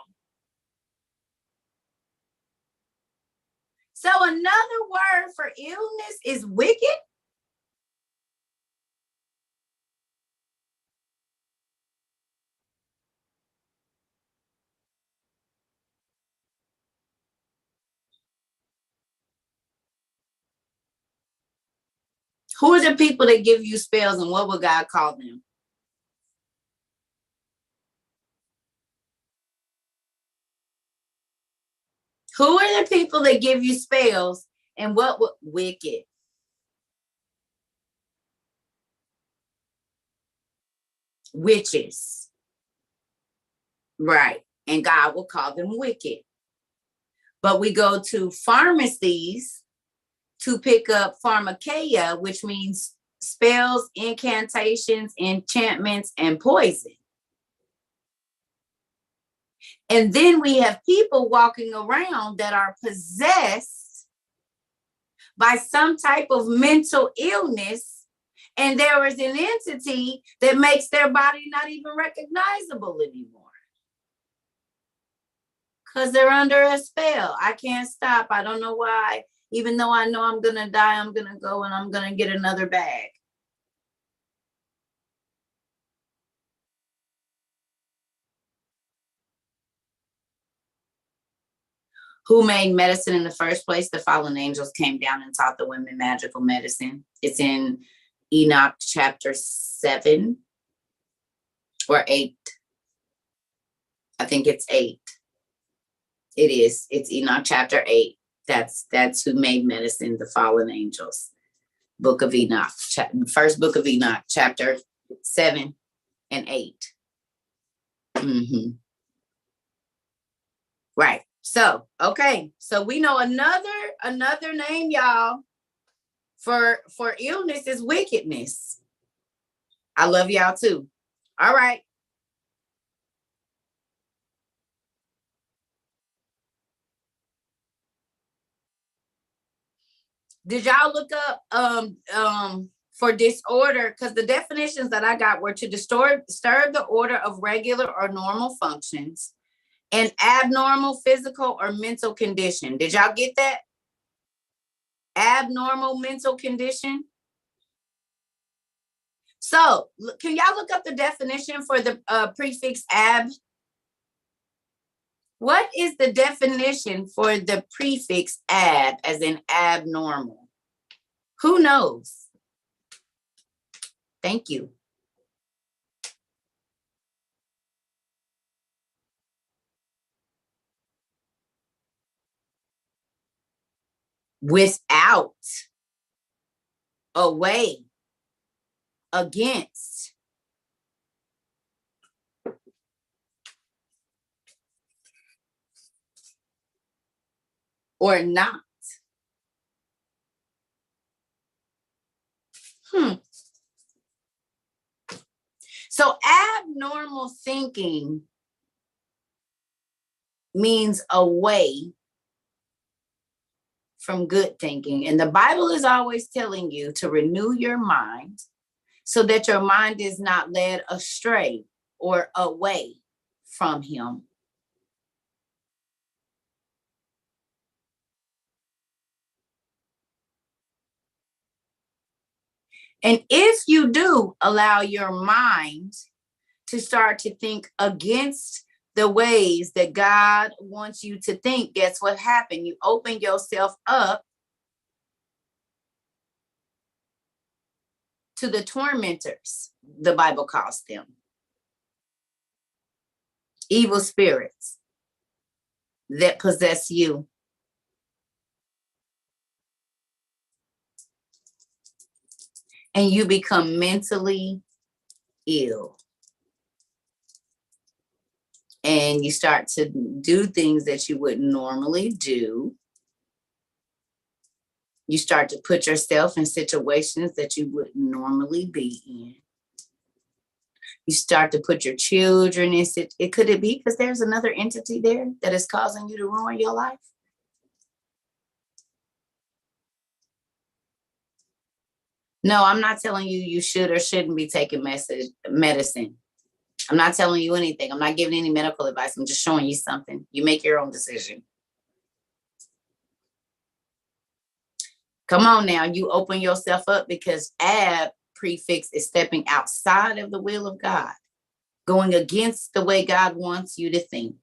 So another word for illness is wicked? Who are the people that give you spells and what would God call them? Who are the people that give you spells and what would wicked? Witches. Right. And God will call them wicked. But we go to pharmacies to pick up pharmakeia, which means spells, incantations, enchantments, and poison. And then we have people walking around that are possessed by some type of mental illness, and there is an entity that makes their body not even recognizable anymore. Because they're under a spell. I can't stop. I don't know why. Even though I know I'm going to die, I'm going to go and I'm going to get another bag. Who made medicine in the first place? The fallen angels came down and taught the women magical medicine. It's in Enoch chapter 7 or 8. I think it's 8. It is. It's Enoch chapter 8. That's who made medicine, the fallen angels. Book of Enoch, first book of Enoch, chapter 7 and 8. Right. So, okay. So we know another name, y'all, for illness is wickedness. I love y'all too. All right. Did y'all look up for disorder? Because the definitions that I got were to disturb the order of regular or normal functions, an abnormal physical or mental condition. Did y'all get that? Abnormal mental condition. So can y'all look up the definition for the prefix ab? What is the definition for the prefix ab, as in abnormal? Who knows? Thank you. Without, away, against. Or not. So abnormal thinking means away from good thinking. And the Bible is always telling you to renew your mind so that your mind is not led astray or away from him. And if you do allow your mind to start to think against the ways that God wants you to think, guess what happened? You open yourself up to the tormentors, the Bible calls them. Evil spirits that possess you. And you become mentally ill. And you start to do things that you wouldn't normally do. You start to put yourself in situations that you wouldn't normally be in. You start to put your children in it. Could it be because there's another entity there that is causing you to ruin your life? No, I'm not telling you you should or shouldn't be taking medicine. I'm not telling you anything. I'm not giving any medical advice. I'm just showing you something. You make your own decision. Come on now, you open yourself up because ab prefix is stepping outside of the will of God, going against the way God wants you to think.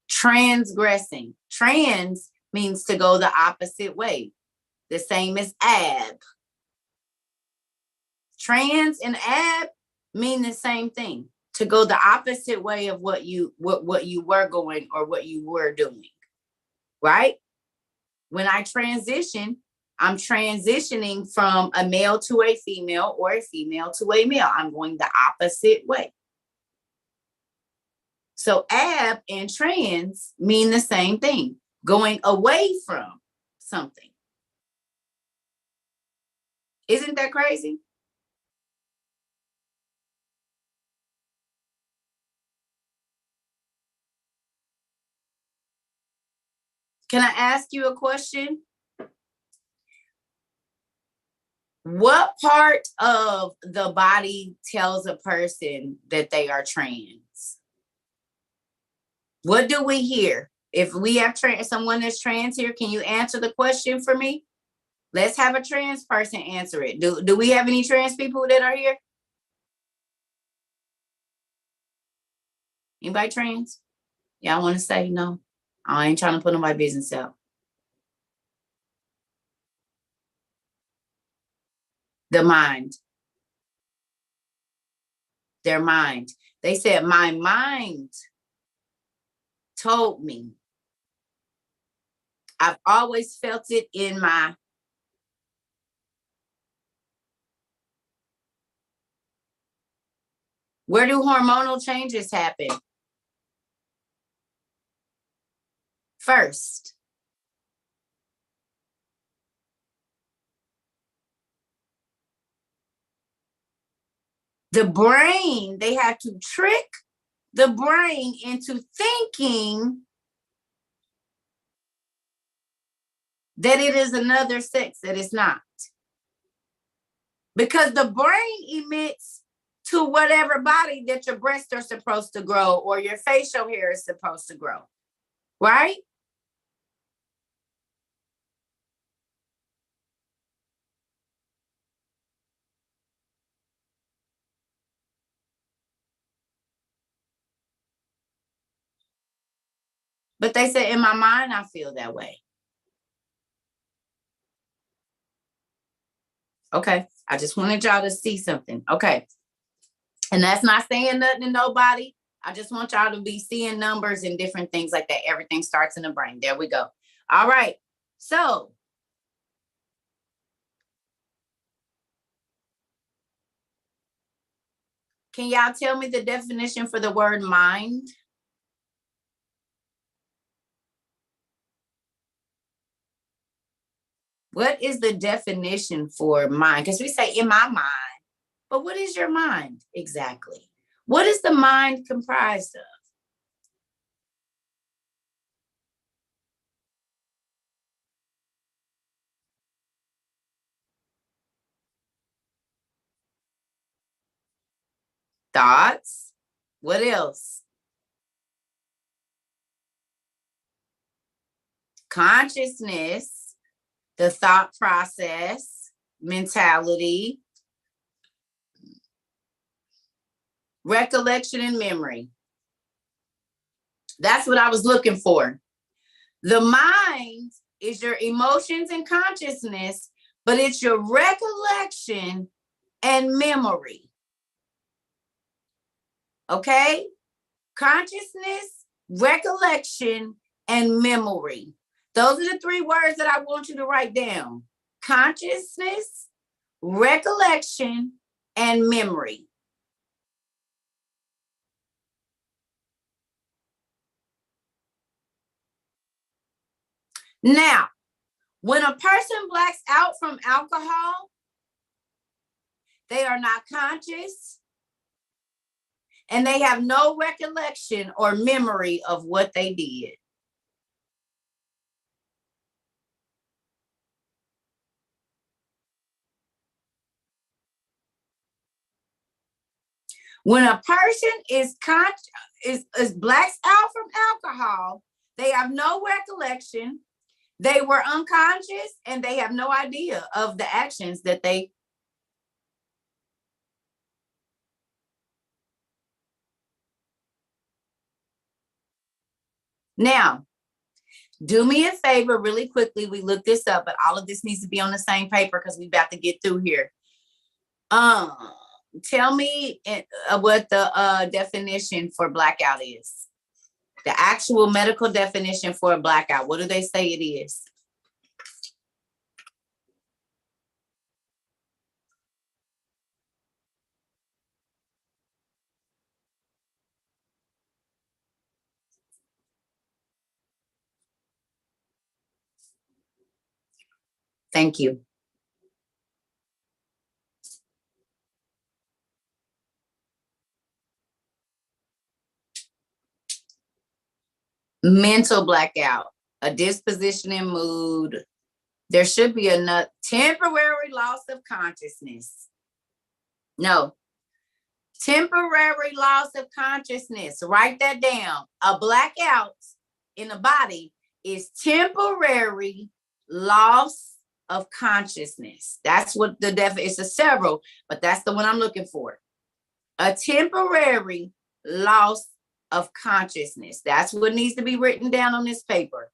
Transgressing. Trans means to go the opposite way, the same as ab. Trans and ab mean the same thing, to go the opposite way of what you were going or what you were doing, right? When I transition, I'm transitioning from a male to a female or a female to a male. I'm going the opposite way. So ab and trans mean the same thing, going away from something. Isn't that crazy? Can I ask you a question? What part of the body tells a person that they are trans? What do we hear? If we have someone that's trans here, can you answer the question for me? Let's have a trans person answer it. Do we have any trans people that are here? Anybody trans? Yeah, I want to say no. I ain't trying to put nobody business out. The mind. Their mind. They said, my mind told me. I've always felt it in my. Where do hormonal changes happen? First. The brain, they have to trick the brain into thinking that it is another sex that it's not. Because the brain emits to whatever body that your breasts are supposed to grow or your facial hair is supposed to grow, right? But they said, in my mind, I feel that way. Okay, I just wanted y'all to see something. Okay. And that's not saying nothing to nobody. I just want y'all to be seeing numbers and different things like that. Everything starts in the brain. There we go. All right. So can y'all tell me the definition for the word mind? What is the definition for mind? Because we say in my mind, but what is your mind exactly? What is the mind comprised of? Thoughts. What else? Consciousness, the thought process, mentality, recollection, and memory. That's what I was looking for. The mind is your emotions and consciousness, but it's your recollection and memory. Okay? Consciousness, recollection, and memory. Those are the three words that I want you to write down. Consciousness, recollection, and memory. Now, when a person blacks out from alcohol, they are not conscious and they have no recollection or memory of what they did. When a person is blacks out from alcohol, they have no recollection, they were unconscious, and they have no idea of the actions that they. Now, do me a favor really quickly. We looked this up, but all of this needs to be on the same paper because we're about to get through here. Tell me what the definition for blackout is. The actual medical definition for a blackout. What do they say it is? Thank you. Mental blackout, a disposition in mood. There should be a temporary loss of consciousness. No, temporary loss of consciousness. Write that down. A blackout in the body is temporary loss of consciousness. That's what the definition is. A several, but that's the one I'm looking for. A temporary loss of consciousness. That's what needs to be written down on this paper.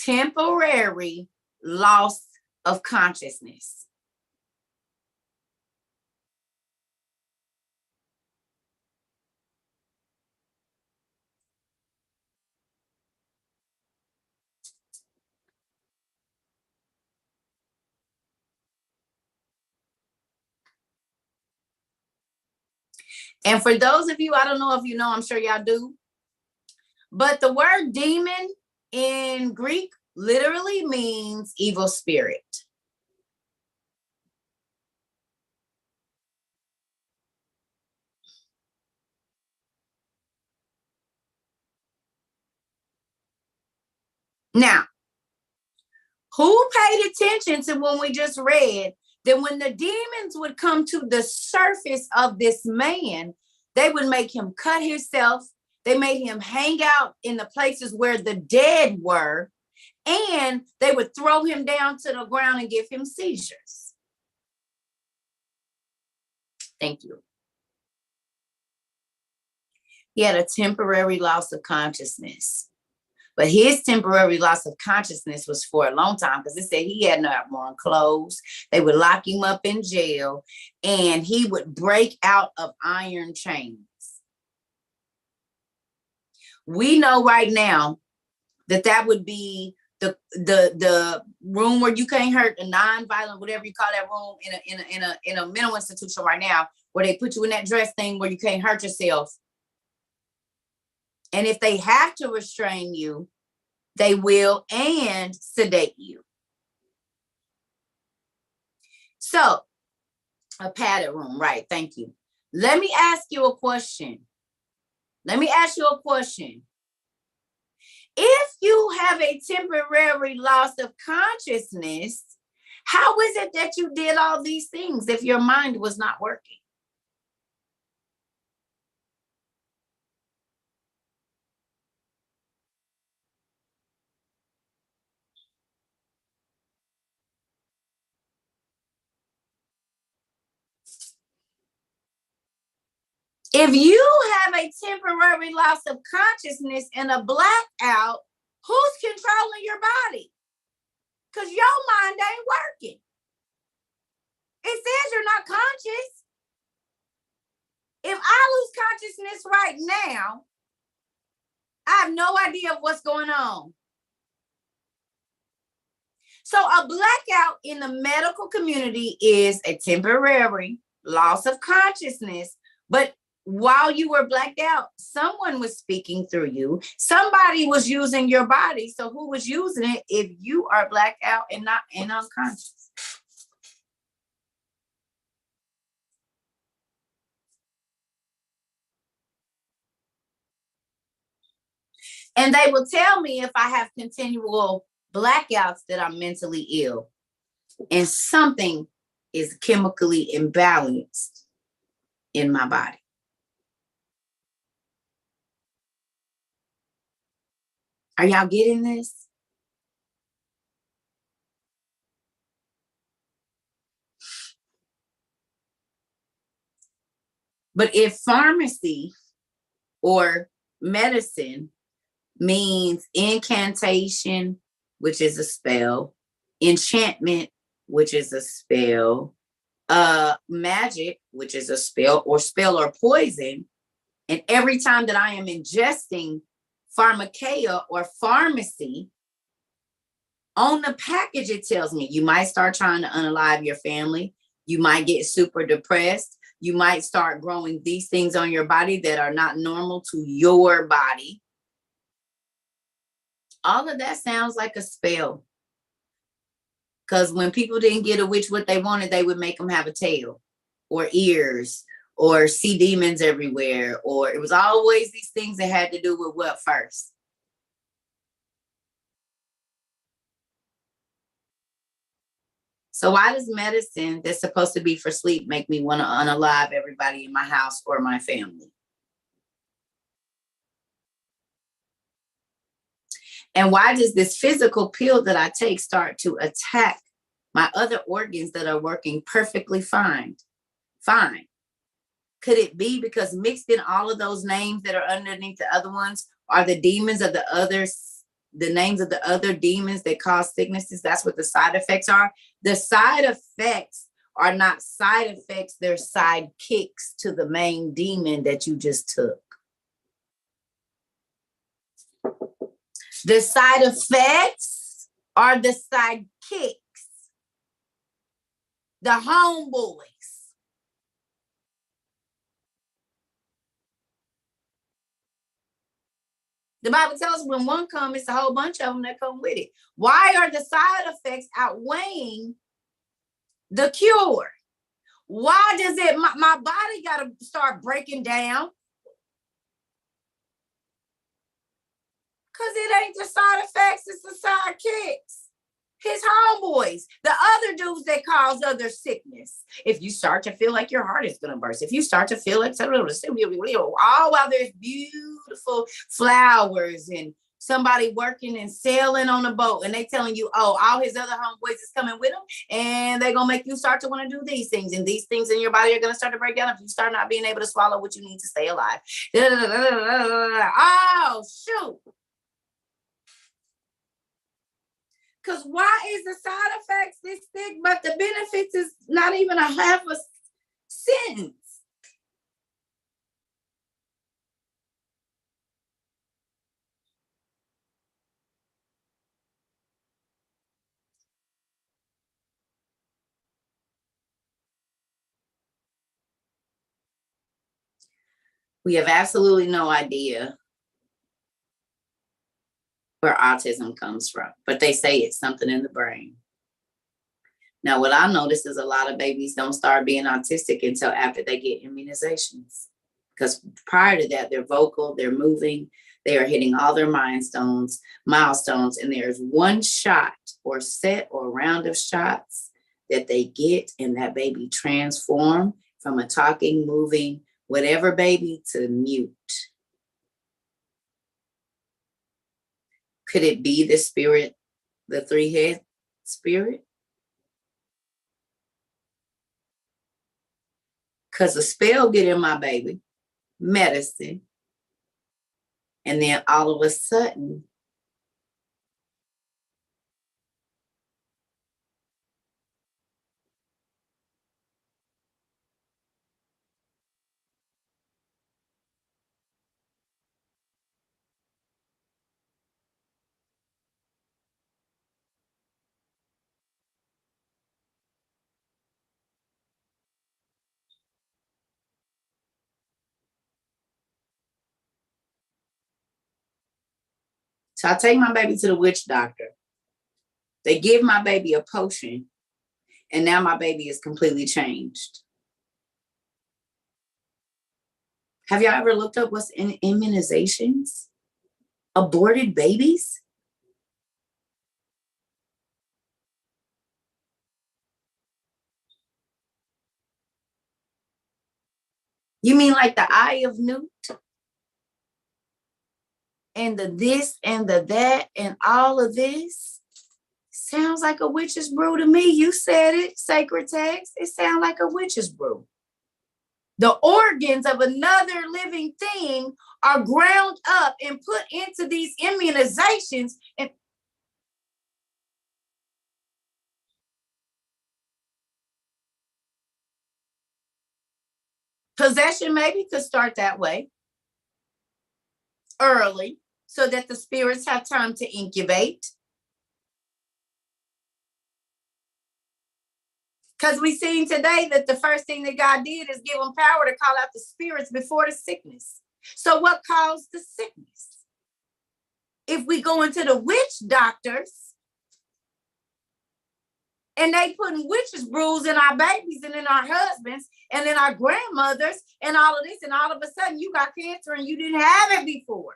Temporary loss of consciousness. And for those of you, I don't know if you know, I'm sure y'all do, but the word demon in Greek literally means evil spirit. Now, who paid attention to when we just read that when the demons would come to the surface of this man, they would make him cut himself. They made him hang out in the places where the dead were, and they would throw him down to the ground and give him seizures. Thank you. He had a temporary loss of consciousness. But his temporary loss of consciousness was for a long time because it said he had not worn clothes. They would lock him up in jail and he would break out of iron chains. We know right now that that would be the room where you can't hurt, the non-violent, whatever you call that room in a mental institution right now, where they put you in that dress thing where you can't hurt yourself. And if they have to restrain you, they will and sedate you. So, a padded room, right? Thank you. Let me ask you a question. If you have a temporary loss of consciousness, how is it that you did all these things if your mind was not working? If you have a temporary loss of consciousness and a blackout, who's controlling your body? Because your mind ain't working. It says you're not conscious. If I lose consciousness right now, I have no idea what's going on. So a blackout in the medical community is a temporary loss of consciousness, but while you were blacked out, someone was speaking through you. Somebody was using your body. So who was using it if you are blacked out and not and unconscious? And they will tell me if I have continual blackouts that I'm mentally ill and something is chemically imbalanced in my body. Are y'all getting this? But if pharmacy or medicine means incantation, which is a spell, enchantment, which is a spell, magic, which is a spell or poison, and every time that I am ingesting pharmakeia or pharmacy, on the package it tells me you might start trying to unalive your family, you might get super depressed, you might start growing these things on your body that are not normal to your body. All of that sounds like a spell. Because when people didn't get a witch what they wanted, they would make them have a tail or ears or see demons everywhere. Or it was always these things that had to do with what first? So why does medicine that's supposed to be for sleep make me want to unalive everybody in my house or my family? And why does this physical pill that I take start to attack my other organs that are working perfectly fine? Fine. Could it be because mixed in all of those names that are underneath the other ones are the demons of the others, the names of the other demons that cause sicknesses? That's what the side effects are. The side effects are not side effects. They're sidekicks to the main demon that you just took. The side effects are the sidekicks, the homeboys. The Bible tells us when one comes, it's a whole bunch of them that come with it. Why are the side effects outweighing the cure? Why does it, my body got to start breaking down? Because it ain't the side effects, it's the sidekicks. His homeboys, the other dudes that cause other sickness. If you start to feel like your heart is going to burst, if you start to feel like all while there's beautiful flowers and somebody working and sailing on a boat and they telling you, oh, all his other homeboys is coming with him and they're going to make you start to want to do these things, and these things in your body are going to start to break down if you start not being able to swallow what you need to stay alive. Oh, shoot. Because why is the side effects this thick, but the benefits is not even a half a sentence? We have absolutely no idea where autism comes from, but they say it's something in the brain. Now, what I noticed is a lot of babies don't start being autistic until after they get immunizations. Because prior to that, they're vocal, they're moving, they are hitting all their milestones, and there's one shot or set or round of shots that they get, and that baby transform from a talking, moving, whatever baby to mute. Could it be the spirit, the three-head spirit? Because the spell get in my baby. medicine. And then all of a sudden, so I take my baby to the witch doctor. They give my baby a potion, and now my baby is completely changed. Have y'all ever looked up what's in immunizations? Aborted babies? You mean like the eye of Newt? And the this and the that and all of this? Sounds like a witch's brew to me. You said it, sacred text. It sounds like a witch's brew. The organs of another living thing are ground up and put into these immunizations. And possession maybe could start that way early so that the spirits have time to incubate. Because we seen today that the first thing that God did is give them power to call out the spirits before the sickness. So what caused the sickness? If we go into the witch doctors and they putting witches brews in our babies and in our husbands and in our grandmothers and all of this, and all of a sudden you got cancer and you didn't have it before.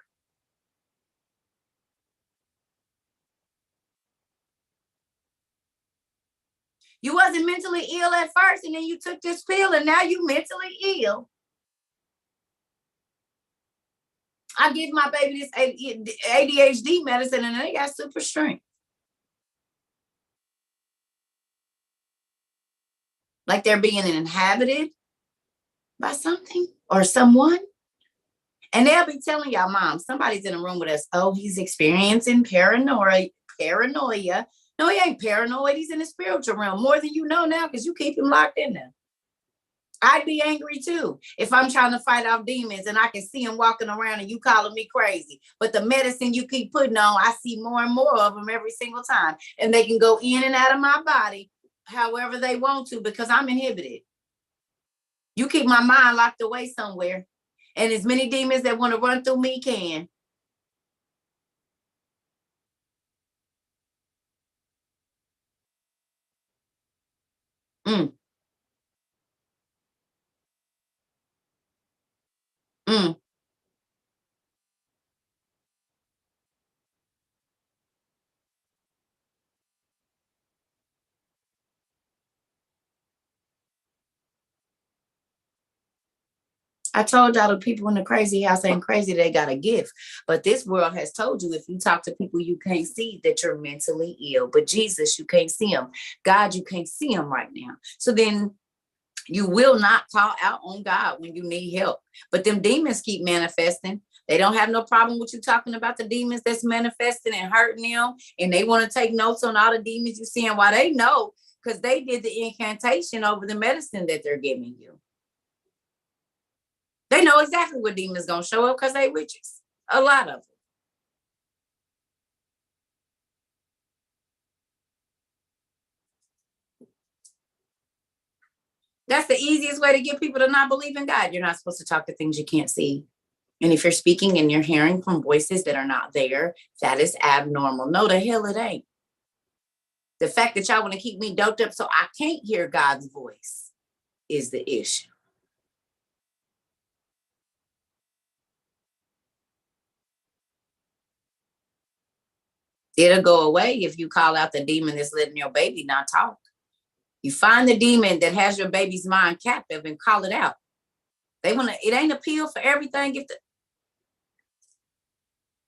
You wasn't mentally ill at first, and then you took this pill, and now you mentally ill. I give my baby this ADHD medicine, and they got super strength. Like they're being inhabited by something or someone. And they'll be telling y'all, Mom, somebody's in a room with us. Oh, he's experiencing paranoia. No, he ain't paranoid. He's in the spiritual realm more than you know now because you keep him locked in there. I'd be angry too if I'm trying to fight off demons and I can see him walking around and you calling me crazy. But the medicine you keep putting on, I see more and more of them every single time. And they can go in and out of my body however they want to because I'm inhibited. You keep my mind locked away somewhere. And as many demons that want to run through me can. Mm. Mm. I told y'all the people in the crazy house ain't crazy, they got a gift. But this world has told you if you talk to people you can't see that you're mentally ill. But Jesus, you can't see him. God, you can't see him right now. So then you will not call out on God when you need help. But them demons keep manifesting. They don't have no problem with you talking about the demons that's manifesting and hurting them. And they want to take notes on all the demons you see and why they know because they did the incantation over the medicine that they're giving you. They know exactly what demons gonna show up because they witches. A lot of them. That's the easiest way to get people to not believe in God. You're not supposed to talk to things you can't see. And if you're speaking and you're hearing from voices that are not there, that is abnormal. No, the hell it ain't. The fact that y'all want to keep me doped up so I can't hear God's voice is the issue. It'll go away if you call out the demon that's letting your baby not talk. You find the demon that has your baby's mind captive and call it out. They want to, it ain't a pill for everything.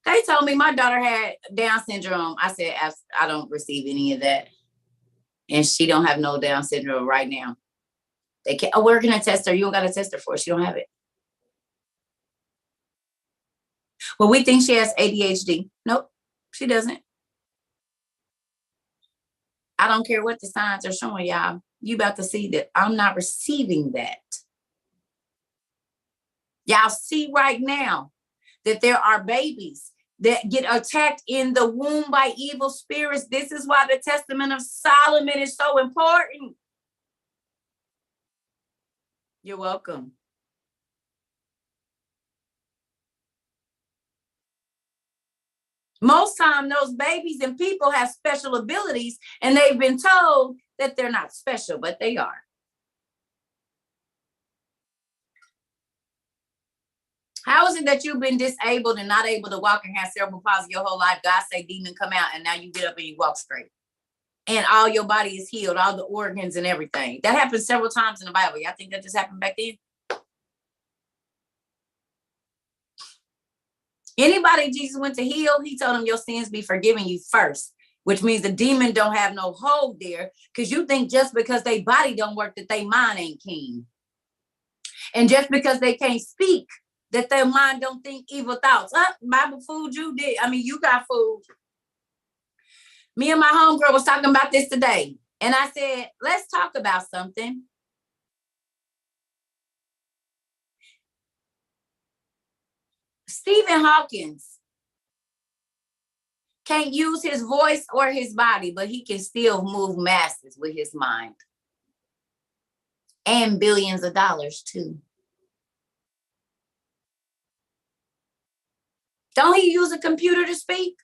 They told me my daughter had Down syndrome. I said, I don't receive any of that. And she don't have no Down syndrome right now. They can't, we're going to test her. You don't got to test her for it. She don't have it. Well, we think she has ADHD. Nope, she doesn't. I don't care what the signs are showing y'all. You about to see that I'm not receiving that. Y'all see right now that there are babies that get attacked in the womb by evil spirits. This is why the Testament of Solomon is so important. You're welcome. Most time those babies and people have special abilities and they've been told that they're not special, but they are. How is it that you've been disabled and not able to walk and have cerebral palsy your whole life? God say demon come out and now you get up and you walk straight. And all your body is healed, all the organs and everything. That happened several times in the Bible. Y'all think that just happened back then? Anybody Jesus went to heal, he told them your sins be forgiven you first, which means the demon don't have no hold there because you think just because they body don't work that they mind ain't keen. And just because they can't speak that their mind don't think evil thoughts. Bible food you did. I mean, you got food. Me and my homegirl was talking about this today. And I said, let's talk about something. Stephen Hawkins can't use his voice or his body, but he can still move masses with his mind. And billions of dollars too. Don't he use a computer to speak?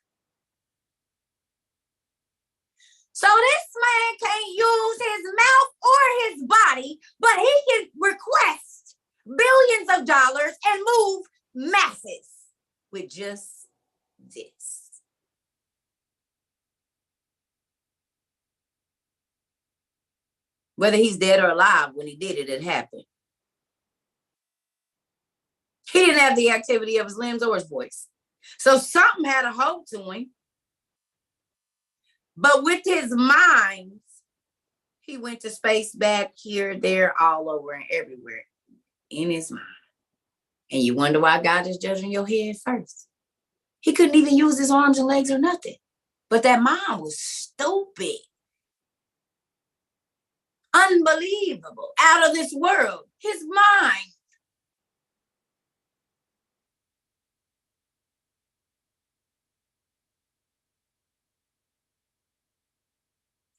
So this man can't use his mouth or his body, but he can request billions of dollars and move masses with just this. Whether he's dead or alive, when he did it, it happened. He didn't have the activity of his limbs or his voice. So something had a hold to him. But with his mind, he went to space, back, here, there, all over and everywhere in his mind. And you wonder why God is judging your head first. He couldn't even use his arms and legs or nothing. But that mind was stupid. Unbelievable. Out of this world. His mind.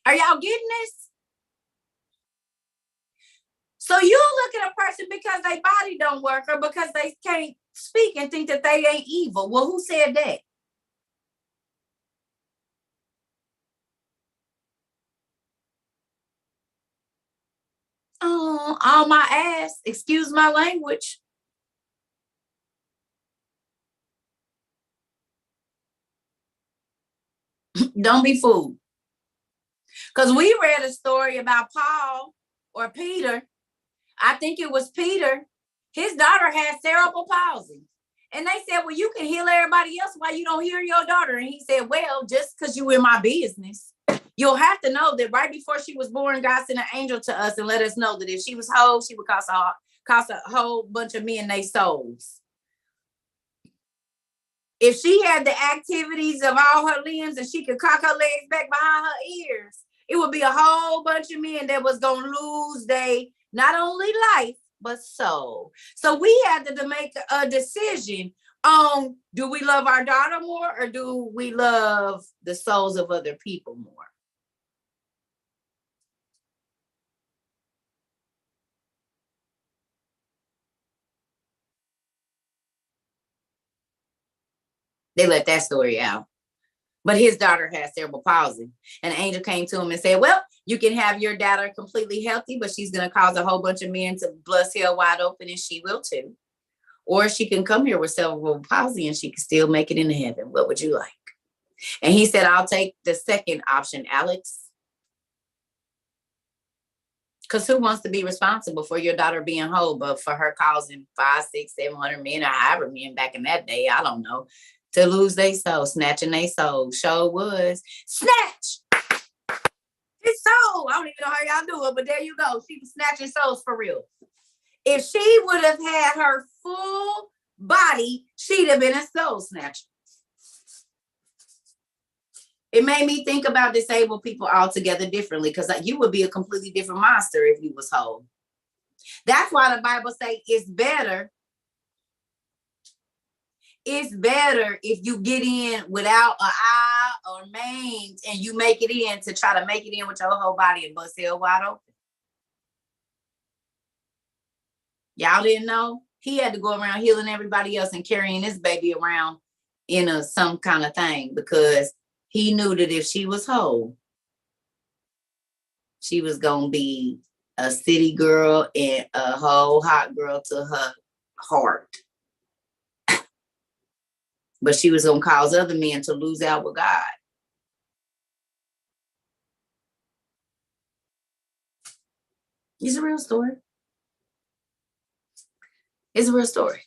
Are y'all getting this? So you look at a person because their body don't work or because they can't speak and think that they ain't evil. Well, who said that? Oh, on my ass. Excuse my language. Don't be fooled. Because we read a story about Paul or Peter. I think it was Peter. His daughter had cerebral palsy. And they said, well, you can heal everybody else. Why you don't heal your daughter? And he said, well, just because you in my business, you'll have to know that right before she was born, God sent an angel to us and let us know that if she was whole, she would cost a whole bunch of men their souls. If she had the activities of all her limbs and she could cock her legs back behind her ears, it would be a whole bunch of men that was going to lose their not only life, but soul. So we had to make a decision on, do we love our daughter more or do we love the souls of other people more? They let that story out. But his daughter has cerebral palsy. And an angel came to him and said, well, you can have your daughter completely healthy, but she's going to cause a whole bunch of men to bust hell wide open, and she will too. Or she can come here with cerebral palsy and she can still make it into heaven. What would you like? And he said, I'll take the second option, Alex. Because who wants to be responsible for your daughter being whole, but for her causing 500, 600, 700 men or however men back in that day, I don't know, to lose their soul, snatching their soul. Sure was. Snatch! His soul. I don't even know how y'all do it, but there you go. She was snatching souls for real. If she would have had her full body, she'd have been a soul snatcher. It made me think about disabled people altogether differently, because you would be a completely different monster if you was whole. That's why the Bible says it's better if you get in without an eye or maimed and you make it in to try to make it in with your whole body and bust hell wide open. Y'all didn't know? He had to go around healing everybody else and carrying this baby around in some kind of thing, because he knew that if she was whole, she was going to be a city girl and a whole hot girl to her heart. But she was going to cause other men to lose out with God. It's a real story. It's a real story.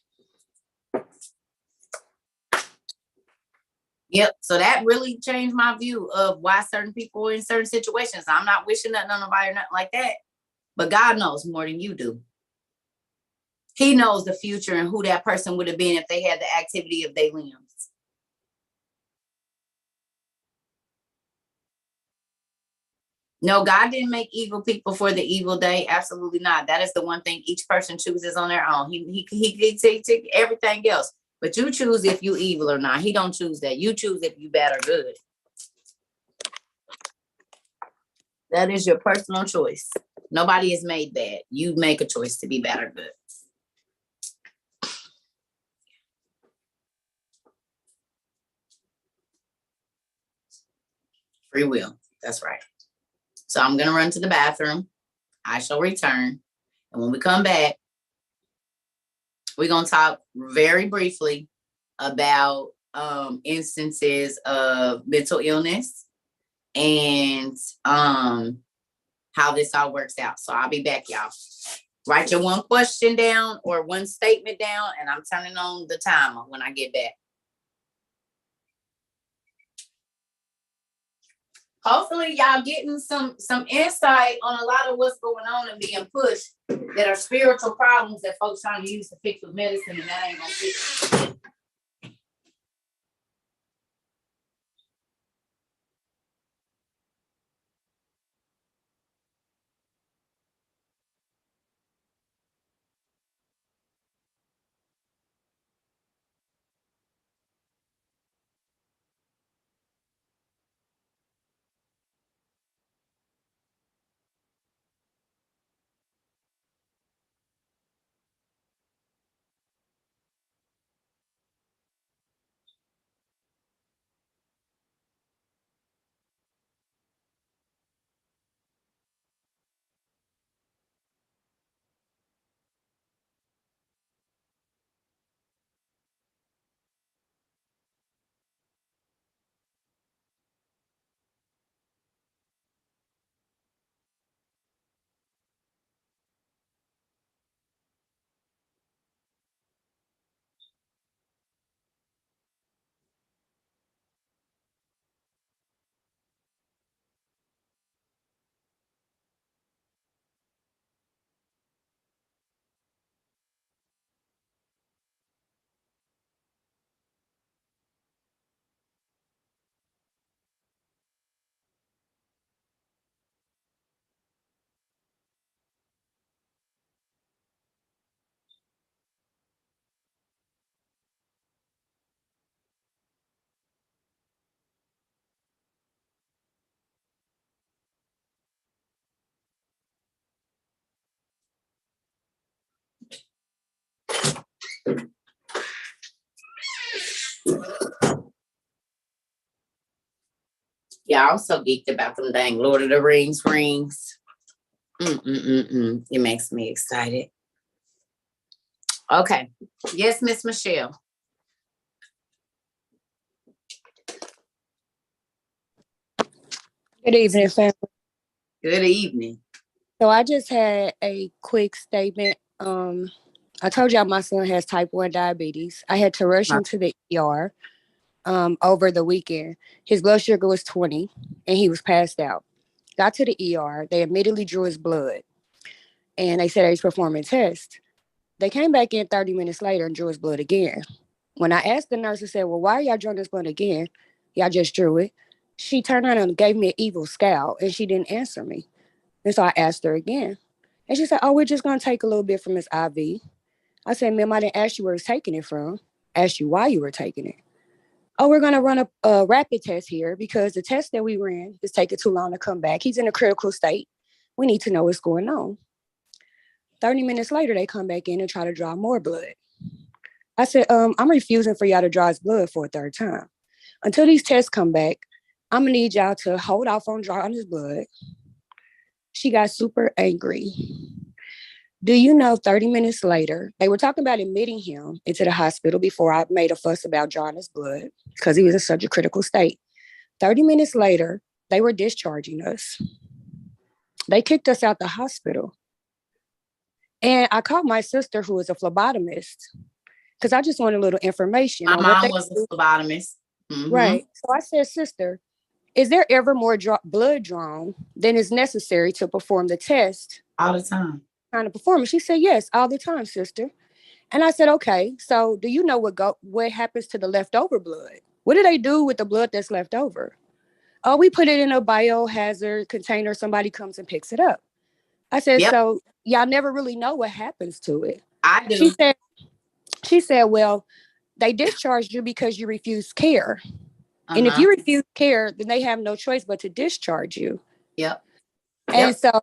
Yep. So that really changed my view of why certain people are in certain situations. I'm not wishing nothing on nobody or nothing like that. But God knows more than you do. He knows the future and who that person would have been if they had the activity of their limbs. No, God didn't make evil people for the evil day. Absolutely not. That is the one thing each person chooses on their own. He take everything else. But you choose if you evil or not. He don't choose that. You choose if you bad or good. That is your personal choice. Nobody is made bad. You make a choice to be bad or good. Free will. That's right. So I'm going to run to the bathroom. I shall return. And when we come back, we're going to talk very briefly about instances of mental illness and how this all works out. So I'll be back, y'all. Write your one question down or one statement down, and I'm turning on the timer when I get back. Hopefully y'all getting some insight on a lot of what's going on and being pushed that are spiritual problems that folks trying to use to fix with medicine, and that ain't gonna fix it. Yeah, I'm so geeked about them dang Lord of the Rings rings. It makes me excited. Okay. Yes, Miss Michelle. Good evening, family. Good evening. So I just had a quick statement. I told y'all my son has type 1 diabetes. I had to rush him to the ER over the weekend. His blood sugar was 20 and he was passed out. Got to the ER. They immediately drew his blood and they said he was performing tests. They came back in 30 minutes later and drew his blood again. When I asked the nurse, I said, well, why are y'all drawing this blood again? Y'all just drew it. She turned around and gave me an evil scowl, and she didn't answer me. And so I asked her again. And she said, oh, we're just going to take a little bit from his IV. I said, ma'am, I didn't ask you where he's taking it from. I asked you why you were taking it. Oh, we're going to run a rapid test here because the test that we ran is taking too long to come back. He's in a critical state. We need to know what's going on. 30 minutes later, they come back in and try to draw more blood. I said, I'm refusing for y'all to draw his blood for a third time. Until these tests come back, I'm going to need y'all to hold off on drawing his blood. She got super angry. Do you know 30 minutes later, they were talking about admitting him into the hospital before I made a fuss about drawing his blood because he was in such a critical state. 30 minutes later, they were discharging us. They kicked us out the hospital. And I called my sister, who is a phlebotomist, because I just wanted a little information. My mom was a phlebotomist. Mm-hmm. Right. So I said, sister, is there ever more blood drawn than is necessary to perform the test? All the time. Trying to perform it. She said, yes, all the time, sister. And I said, okay, so do you know what happens to the leftover blood? What do they do with the blood that's left over? Oh, we put it in a biohazard container. Somebody comes and picks it up. I said, Yep. So y'all never really know what happens to it. I do. She said, well, they discharged you because you refused care. And if you refuse care, then they have no choice but to discharge you. Yep. And so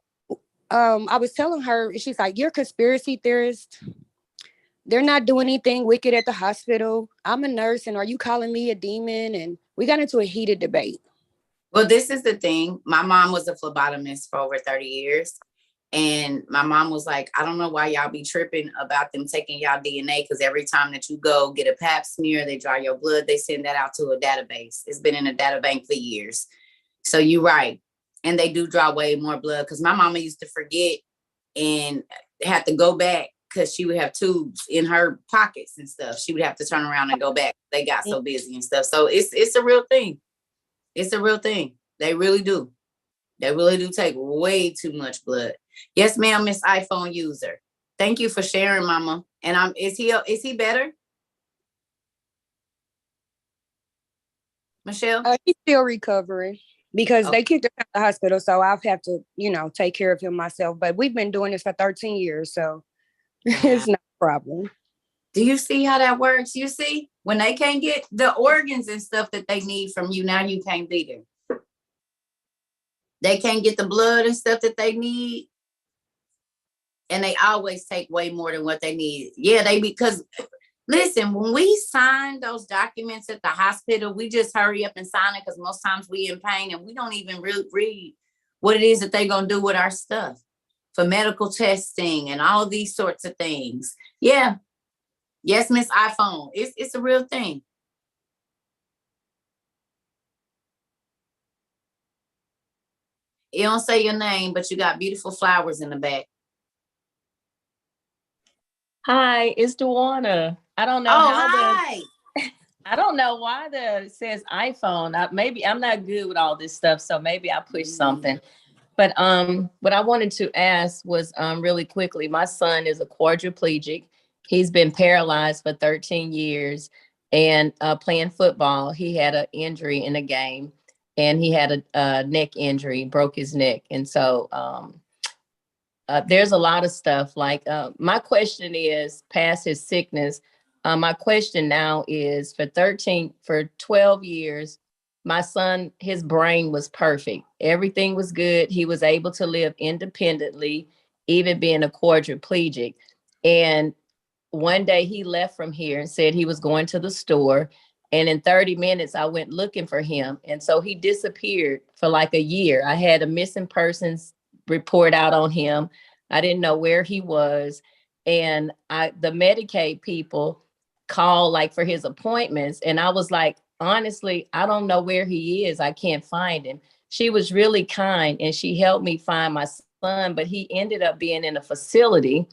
I was telling her, she's like, you're a conspiracy theorist. They're not doing anything wicked at the hospital. I'm a nurse, and are you calling me a demon? And we got into a heated debate. Well, this is the thing. My mom was a phlebotomist for over 30 years. And my mom was like, I don't know why y'all be tripping about them taking y'all DNA, because every time that you go get a pap smear, they draw your blood, they send that out to a database. It's been in a data bank for years. So you're right. And they do draw way more blood, because my mama used to forget and had to go back because she would have tubes in her pockets and stuff. She would have to turn around and go back. They got so busy and stuff. So it's a real thing. It's a real thing. They really do. They really do take way too much blood. Yes, ma'am, Miss iPhone user. Thank you for sharing, Mama. And is he better? Michelle? He's still recovering because they kicked him out of the hospital. So I'll have to, take care of him myself. But we've been doing this for 13 years. So it's not a problem. Do you see how that works? You see, when they can't get the organs and stuff that they need from you, now you can't be there. They can't get the blood and stuff that they need. And they always take way more than what they need. Yeah, because listen, when we sign those documents at the hospital, we just hurry up and sign it because most times we in pain and we don't even really read what it is that they're going to do with our stuff for medical testing and all of these sorts of things. Yeah. Yes, Miss iPhone. It's a real thing. You don't say your name, but you got beautiful flowers in the back. Hi, it's Duana. I don't know hi. I don't know why it says iPhone. Maybe I'm not good with all this stuff, so maybe I pushed something. But what I wanted to ask was really quickly. My son is a quadriplegic. He's been paralyzed for 13 years, and playing football, he had an injury in a game, and he had a neck injury, broke his neck, and so. There's a lot of stuff like my question is past his sickness. My question now is for 12 years, my son, his brain was perfect. Everything was good. He was able to live independently, even being a quadriplegic. And one day he left from here and said he was going to the store. And in 30 minutes, I went looking for him. And so he disappeared for like a year. I had a missing persons report out on him. I didn't know where he was. And the Medicaid people called like for his appointments. And I was like, honestly, I don't know where he is. I can't find him. She was really kind and she helped me find my son, but he ended up being in a facility.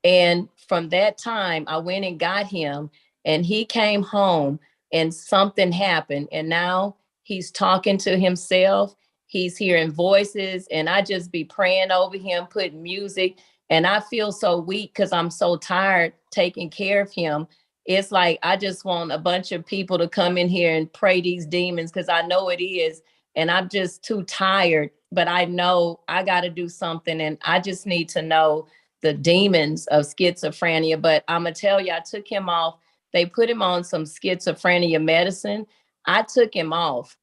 And from that time, I went and got him and he came home and something happened. And now he's talking to himself. He's hearing voices and I just be praying over him, putting music. And I feel so weak because I'm so tired taking care of him. It's like, I just want a bunch of people to come in here and pray these demons, because I know it is. And I'm just too tired, but I know I got to do something. And I just need to know the demons of schizophrenia. But I'm going to tell you, I took him off. They put him on some schizophrenia medicine. I took him off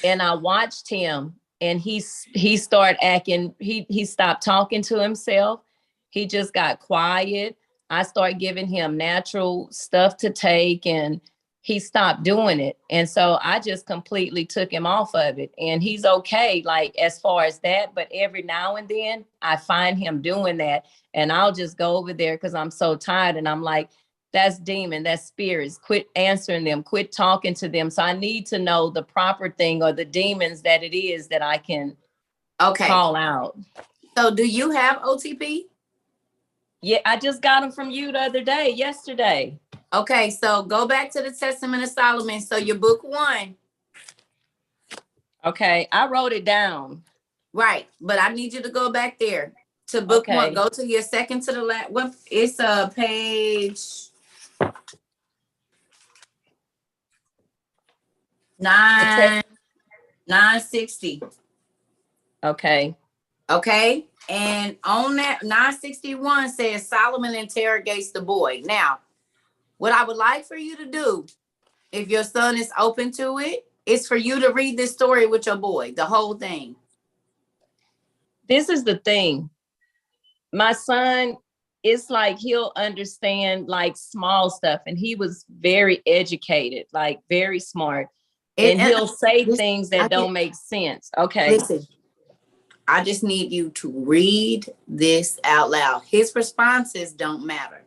and I watched him, and he started acting, he stopped talking to himself. He just got quiet. I started giving him natural stuff to take, and he stopped doing it. And so I just completely took him off of it, and he's okay, like as far as that. But every now and then I find him doing that, and I'll just go over there because I'm so tired, and I'm like, that's demon, that's spirits. Quit answering them, quit talking to them. So I need to know the proper thing or the demons that it is that I can call out. So do you have OTP? Yeah, I just got them from you the other day, yesterday. Okay, so go back to the Testament of Solomon. So your book 1. Okay, I wrote it down. Right, but I need you to go back there to book 1. Go to your second to the last. What? It's a page 960. Okay. Okay. And on that 961 says Solomon interrogates the boy. Now, what I would like for you to do, if your son is open to it, is for you to read this story with your boy, the whole thing. This is the thing. My son, it's like he'll understand like small stuff, and he was very educated, like very smart. And he'll say things that don't make sense. Okay. Listen, I just need you to read this out loud. His responses don't matter.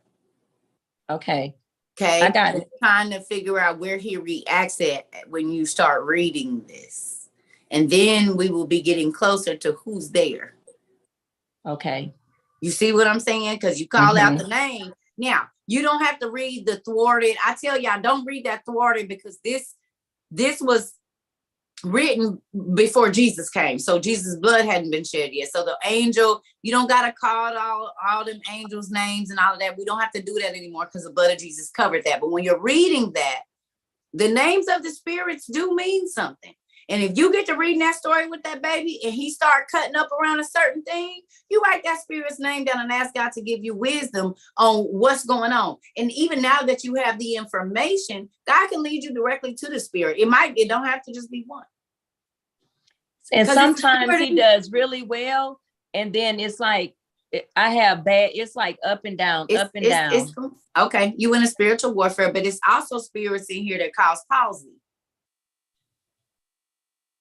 Okay. Okay. I got it. Trying to figure out where he reacts at when you start reading this. And then we will be getting closer to who's there. Okay. You see what I'm saying? Because you call out the name. Now, you don't have to read the thwarted. I tell y'all, don't read that thwarted, because this was written before Jesus came. So Jesus' blood hadn't been shed yet. So the angel, you don't got to call all them angels' names and all of that. We don't have to do that anymore because the blood of Jesus covered that. But when you're reading that, the names of the spirits do mean something. And if you get to reading that story with that baby and he start cutting up around a certain thing, you write that spirit's name down and ask God to give you wisdom on what's going on. And even now that you have the information, God can lead you directly to the spirit. It don't have to just be one. And sometimes he does really well. And then it's like, I have bad, it's like up and down, up and down. Okay, you in a spiritual warfare, but it's also spirits in here that cause palsy.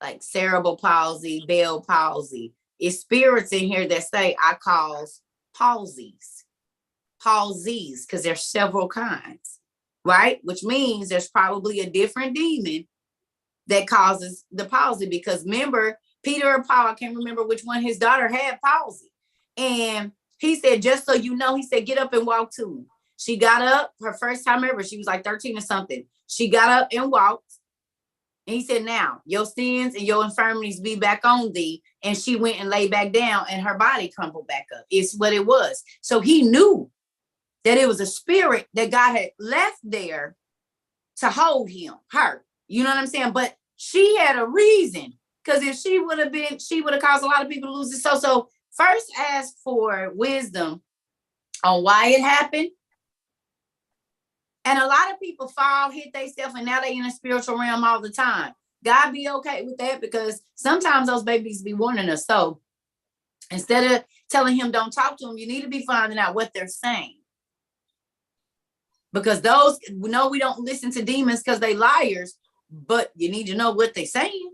Like cerebral palsy, Bell palsy. It's spirits in here that say I cause palsies, because there's several kinds, right? Which means there's probably a different demon that causes the palsy, because remember, Peter or Paul, I can't remember which one, his daughter had palsy. And he said, just so you know, he said, get up and walk to me. She got up, her first time ever, she was like 13 or something. She got up and walked. And he said, now your sins and your infirmities be back on thee. And she went and lay back down and her body crumpled back up. It's what it was. So he knew that it was a spirit that God had left there to hold her. You know what I'm saying? But she had a reason, because if she would have caused a lot of people to lose it. So first ask for wisdom on why it happened. And a lot of people fall, hit themselves, and now they in a spiritual realm all the time. God be okay with that, because sometimes those babies be warning us. So instead of telling him don't talk to them, you need to be finding out what they're saying. Because we don't listen to demons because they liars, but you need to know what they're saying.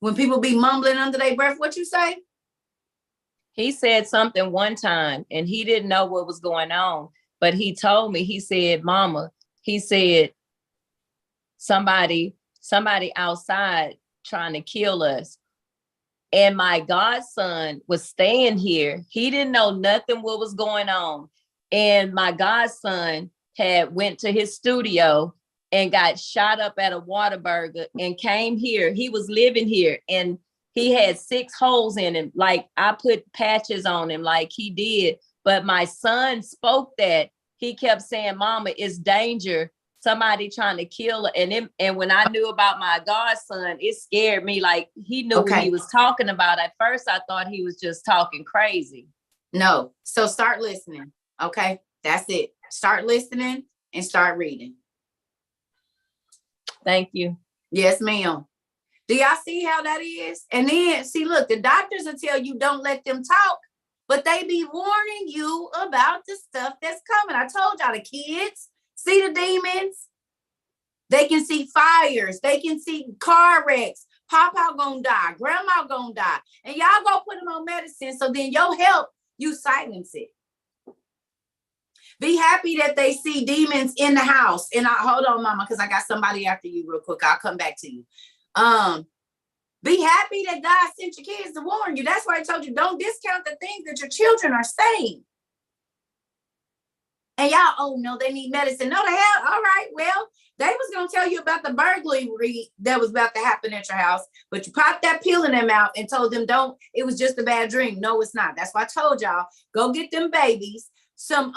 When people be mumbling under their breath, what you say? He said something one time and he didn't know what was going on. But he told me, he said, Mama, he said, somebody outside trying to kill us. And my godson was staying here. He didn't know nothing what was going on. And my godson had went to his studio and got shot up at a Whataburger and came here. He was living here and he had 6 holes in him. Like I put patches on him like he did. But my son spoke that. He kept saying, Mama, it's danger. Somebody trying to kill her. And when I knew about my godson, it scared me. Like he knew what he was talking about. At first, I thought he was just talking crazy. No. So start listening. Okay. That's it. Start listening and start reading. Thank you. Yes, ma'am. Do y'all see how that is? And then see, look, the doctors will tell you don't let them talk, but they be warning you about the stuff that's coming. I told y'all the kids see the demons. They can see fires. They can see car wrecks. Papa gonna die. Grandma gonna die. And y'all go put them on medicine. So then your help, you silence it. Be happy that they see demons in the house. And hold on, mama, because I got somebody after you real quick. I'll come back to you. Be happy that God sent your kids to warn you. That's why I told you, don't discount the things that your children are saying. And y'all, oh no, they need medicine. No, the hell, all right, well, they was going to tell you about the burglary that was about to happen at your house, but you popped that pill in their mouth and told them don't, it was just a bad dream. No, it's not. That's why I told y'all, go get them babies some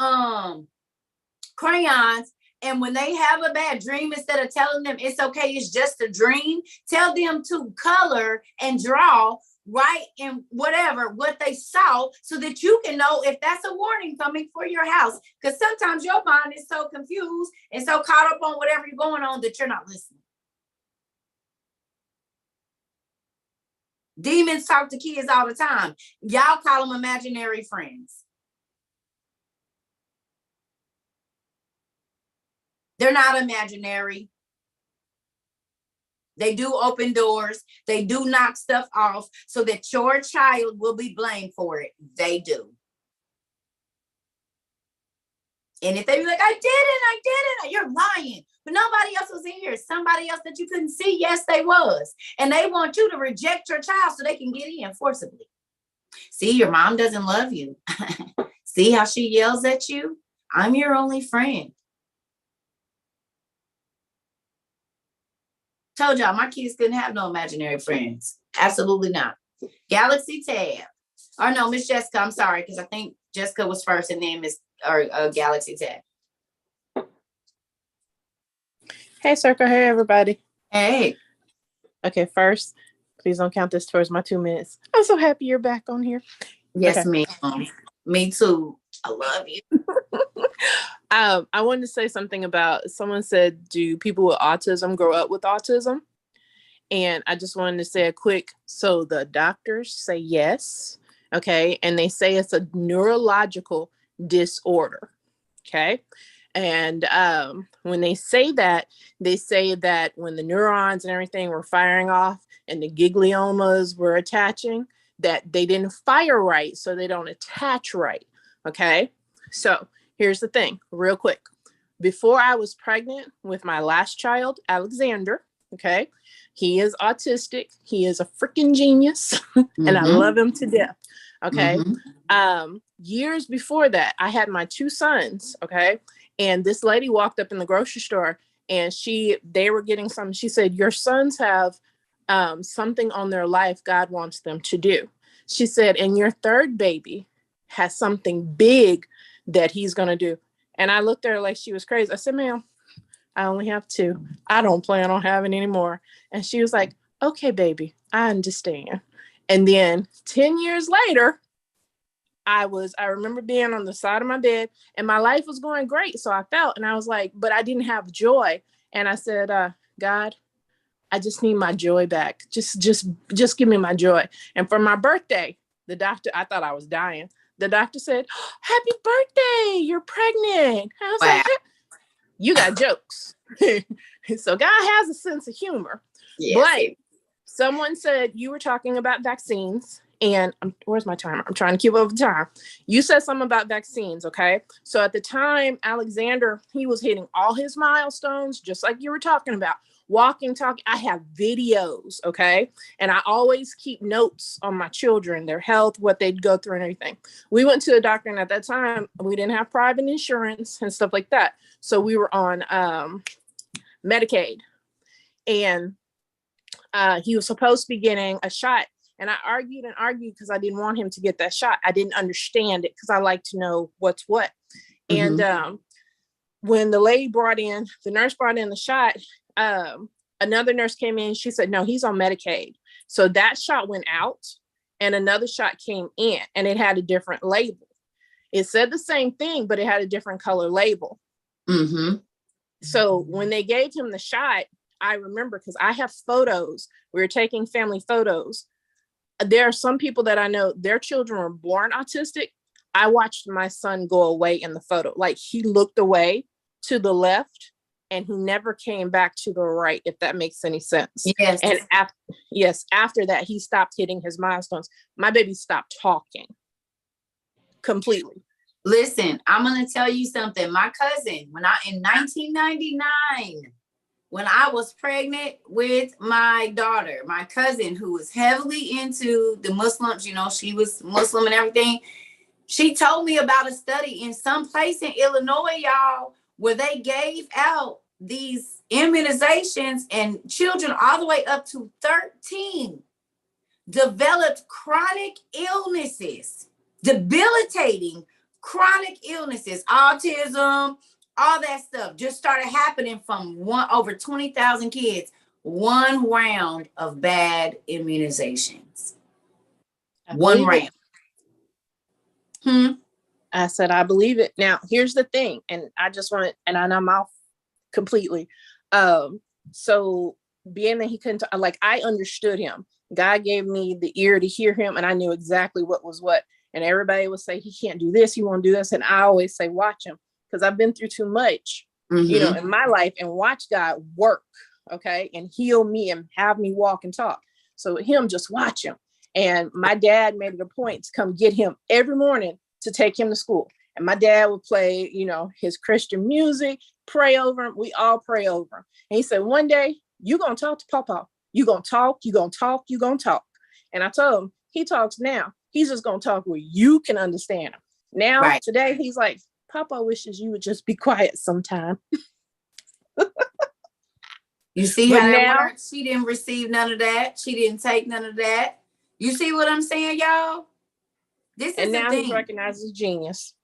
crayons. And when they have a bad dream, instead of telling them it's okay, it's just a dream, tell them to color and draw right in whatever, what they saw, so that you can know if that's a warning coming for your house. Because sometimes your mind is so confused and so caught up on whatever you're going on that you're not listening. Demons talk to kids all the time. Y'all call them imaginary friends. They're not imaginary. They do open doors. They do knock stuff off so that your child will be blamed for it. They do. And if they be like, I didn't, you're lying. But nobody else was in here. Somebody else that you couldn't see, yes, they was. And they want you to reject your child so they can get in forcibly. See, your mom doesn't love you. See how she yells at you? I'm your only friend. Told y'all my kids couldn't have no imaginary friends. Absolutely not. Galaxy Tab. Or no, Miss Jessica, I'm sorry, because I think Jessica was first and then Miss Galaxy Tab. Hey, Cerca. Hey, everybody. Hey. Okay, first, please don't count this towards my 2 minutes. I'm so happy you're back on here. Yes, okay. ma'am. Me too. I love you. I wanted to say something about, someone said, do people with autism grow up with autism? And I just wanted to say a quick, so the doctors say yes, okay? And they say it's a neurological disorder, okay? And when they say that when the neurons and everything were firing off and the gangliomas were attaching, that they didn't fire right, so they don't attach right, okay? So here's the thing, real quick. Before I was pregnant with my last child, Alexander, okay? He is autistic. He is a freaking genius, and I love him to death, okay? Years before that, I had my 2 sons, okay? And this lady walked up in the grocery store, and they were getting something. She said, your sons have something on their life God wants them to do. She said, and your third baby has something big that he's going to do. And I looked at her like she was crazy. I said, ma'am, I only have 2. I don't plan on having any more. And she was like, okay, baby, I understand. And then 10 years later, I remember being on the side of my bed and my life was going great. So I felt, and I was like, but I didn't have joy. And I said, God, I just need my joy back. Just give me my joy. And for my birthday, the doctor, I thought I was dying. The doctor said, happy birthday, you're pregnant. I was like, you got jokes. So God has a sense of humor. Yes. Blake, someone said you were talking about vaccines, and where's my timer? I'm trying to keep up with time. You said something about vaccines, okay? So at the time, Alexander, he was hitting all his milestones, just like you were talking about. Walking, talking. I have videos, okay? And I always keep notes on my children, their health, what they'd go through and everything. We went to the doctor, and at that time, we didn't have private insurance and stuff like that. So we were on Medicaid. And he was supposed to be getting a shot And I argued and argued because I didn't want him to get that shot. I didn't understand it because I like to know what's what. Mhm. And when the nurse brought in the shot, another nurse came in. She said, no, he's on Medicaid. So that shot went out and another shot came in and it had a different label. It said the same thing, but it had a different color label. Mhm. So when they gave him the shot, I remember because I have photos. We were taking family photos. There are some people that I know, their children were born autistic. I watched my son go away in the photo. Like he looked away to the left and he never came back to the right, if that makes any sense. Yes. And after that, he stopped hitting his milestones. My baby stopped talking completely. Listen, I'm going to tell you something. My cousin, in 1999, when I was pregnant with my daughter, my cousin, who was heavily into the Muslims, she was Muslim and everything. She told me about a study in some place in Illinois, y'all, where they gave out these immunizations and children all the way up to 13 developed chronic illnesses, debilitating chronic illnesses, autism, all that stuff just started happening from over 20,000 kids, one round of bad immunizations. One round. I said, I believe it. Now, here's the thing. And I just want to, and I'm off completely. So being that he couldn't, I understood him. God gave me the ear to hear him and I knew exactly what was what. And everybody would say, he can't do this, he won't do this. And I always say, watch him, because I've been through too much, in my life, and watch God work, okay, and heal me and have me walk and talk. So him, just watch him. And my dad made it a point to come get him every morning to take him to school. And my dad would play, his Christian music, pray over him. We all pray over him. And he said, one day, you're going to talk to Papa. You're going to talk, you're going to talk, you're going to talk. And I told him, he talks now. He's just going to talk where you can understand him. Now, Today, he's like, Papa wishes you would just be quiet sometime. You see how that works? She didn't receive none of that. She didn't take none of that. You see what I'm saying, y'all? This is the thing. He's recognized as a genius.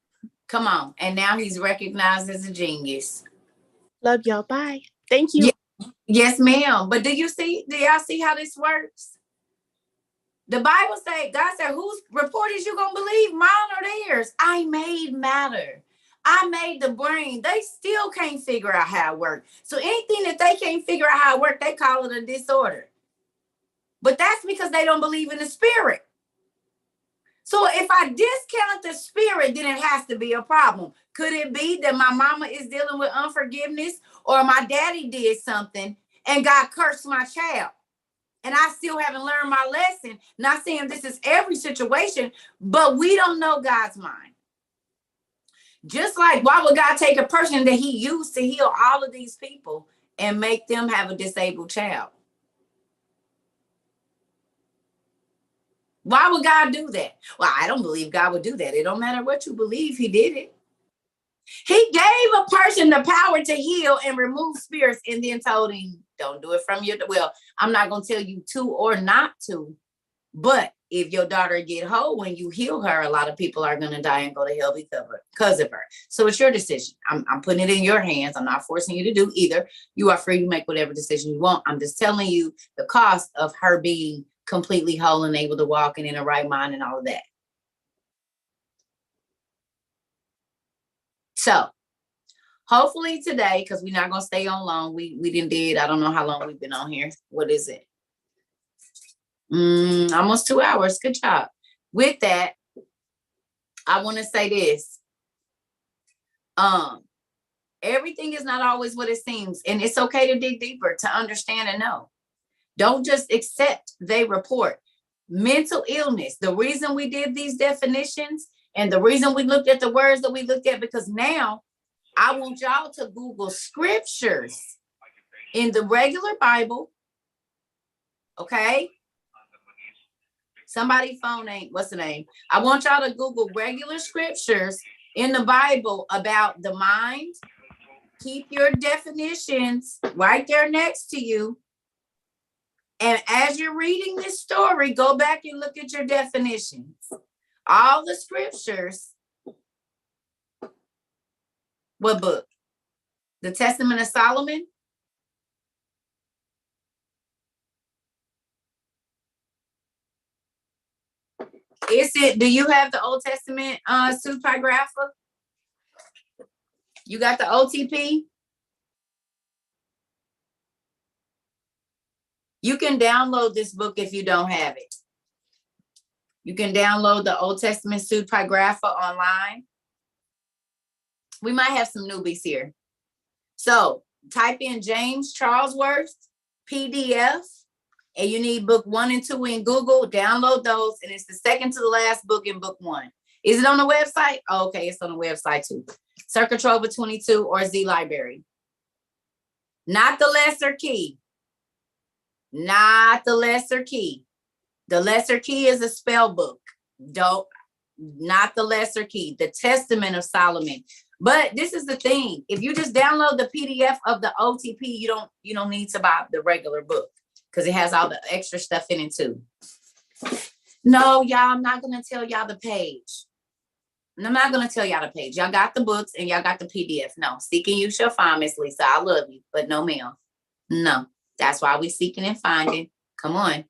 Come on. And now he's recognized as a genius. Love y'all. Bye. Thank you. Yeah. Yes, ma'am. But do y'all see how this works? The Bible says, God said, whose report is you going to believe, mine or theirs? I made matter. I made the brain. They still can't figure out how it works. So anything that they can't figure out how it works, they call it a disorder. But that's because they don't believe in the spirit. So if I discount the spirit, then it has to be a problem. Could it be that my mama is dealing with unforgiveness, or my daddy did something and God cursed my child? And I still haven't learned my lesson. Not saying this is every situation, but we don't know God's mind. Just like, why would God take a person that he used to heal all of these people and make them have a disabled child? Why would God do that? Well, I don't believe God would do that. It don't matter what you believe, he did it. He gave a person the power to heal and remove spirits, and then told him, don't do it from your, I'm not going to tell you to or not to, but if your daughter get whole, when you heal her, a lot of people are going to die and go to hell because of her. So it's your decision. I'm putting it in your hands. I'm not forcing you to do either. You are free to make whatever decision you want. I'm just telling you the cost of her being completely whole and able to walk and in her right mind and all of that. So hopefully today, because we're not going to stay on long. We did. I don't know how long we've been on here. What is it? Almost 2 hours. Good job. With that, I want to say this. Everything is not always what it seems. And it's okay to dig deeper, to understand and know. Don't just accept they report. Mental illness. The reason we did these definitions and the reason we looked at the words that we looked at, because now I want y'all to Google scriptures in the regular Bible. Okay? Somebody's phone ain't, what's the name? I want y'all to Google regular scriptures in the Bible about the mind. Keep your definitions right there next to you. And as you're reading this story, go back and look at your definitions. All the scriptures. What book? The Testament of Solomon? Do you have the Old Testament Pseudepigrapha? You got the OTP? You can download this book if you don't have it. You can download the Old Testament Pseudepigrapha online. We might have some newbies here. So type in James Charlesworth PDF, and you need book 1 and 2 in Google. Download those, and it's the second to the last book in book 1. Is it on the website? Oh, okay, it's on the website too. Cerca Trova 22 or Z Library. Not the lesser key. Not the lesser key. The lesser key is a spell book. Not the lesser key. The Testament of Solomon. But this is the thing. If you just download the PDF of the OTP, you don't need to buy the regular book because it has all the extra stuff in it too. No, y'all, I'm not gonna tell y'all the page. I'm not gonna tell y'all the page. Y'all got the books and y'all got the PDF. No, seeking you shall find, Miss Lisa. I love you, but no, ma'am. No, that's why we seeking and finding. Come on.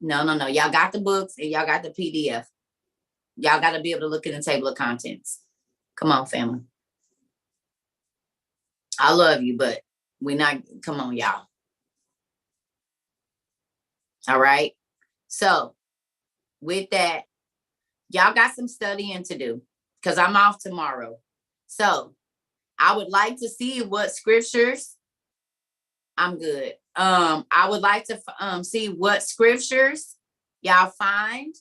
No. Y'all got the books and y'all got the PDF. Y'all got to be able to look in the table of contents. Come on, family. I love you, but we're not. Come on, y'all. All right. So with that, y'all got some studying to do because I'm off tomorrow. So I would like to see what scriptures. I'm good. I would like to see what scriptures y'all find,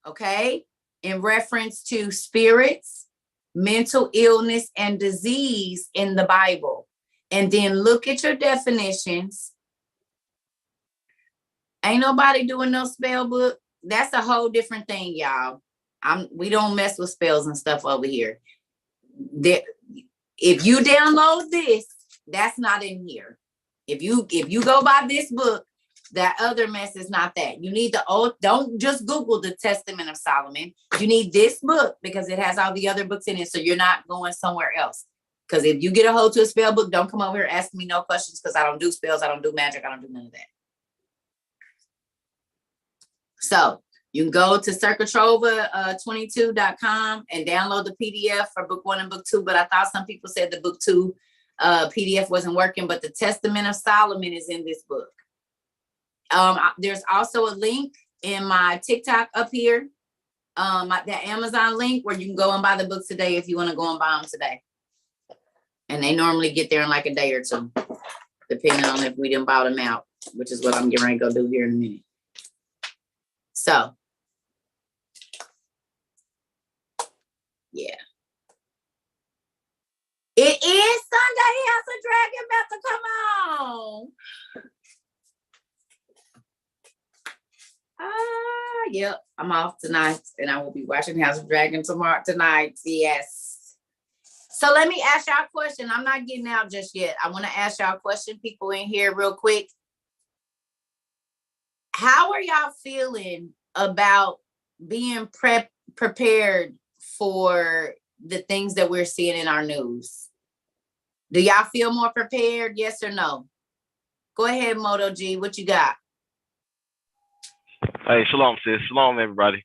okay, in reference to spirits, mental illness, and disease in the Bible. And then look at your definitions. Ain't nobody doing no spell book. That's a whole different thing, y'all. We don't mess with spells and stuff over here. If you download this, that's not in here. If you go by this book, that other mess is not that. You need don't just Google the Testament of Solomon. You need this book because it has all the other books in it. So you're not going somewhere else. Because if you get a hold to a spell book, don't come over here asking me no questions because I don't do spells. I don't do magic. I don't do none of that. So you can go to cercatrova22.com and download the PDF for book 1 and book 2. But I thought some people said the book 2 PDF wasn't working, but the Testament of Solomon is in this book. There's also a link in my TikTok up here, that Amazon link where you can go and buy the books today if you want to go and buy them today. And they normally get there in like a day or two, depending on if we didn't buy them out, which is what I'm getting ready to go do here in a minute. So, yeah. It is Sunday, House of Dragon about to come on. Yep, I'm off tonight and I will be watching House of Dragon tonight. Yes. So let me ask y'all a question. I'm not getting out just yet. I want to ask y'all a question, people in here real quick. How are y'all feeling about being prepared for the things that we're seeing in our news? Do y'all feel more prepared? Yes or no? Go ahead, Moto G. What you got? Hey, shalom, sis. Shalom, everybody.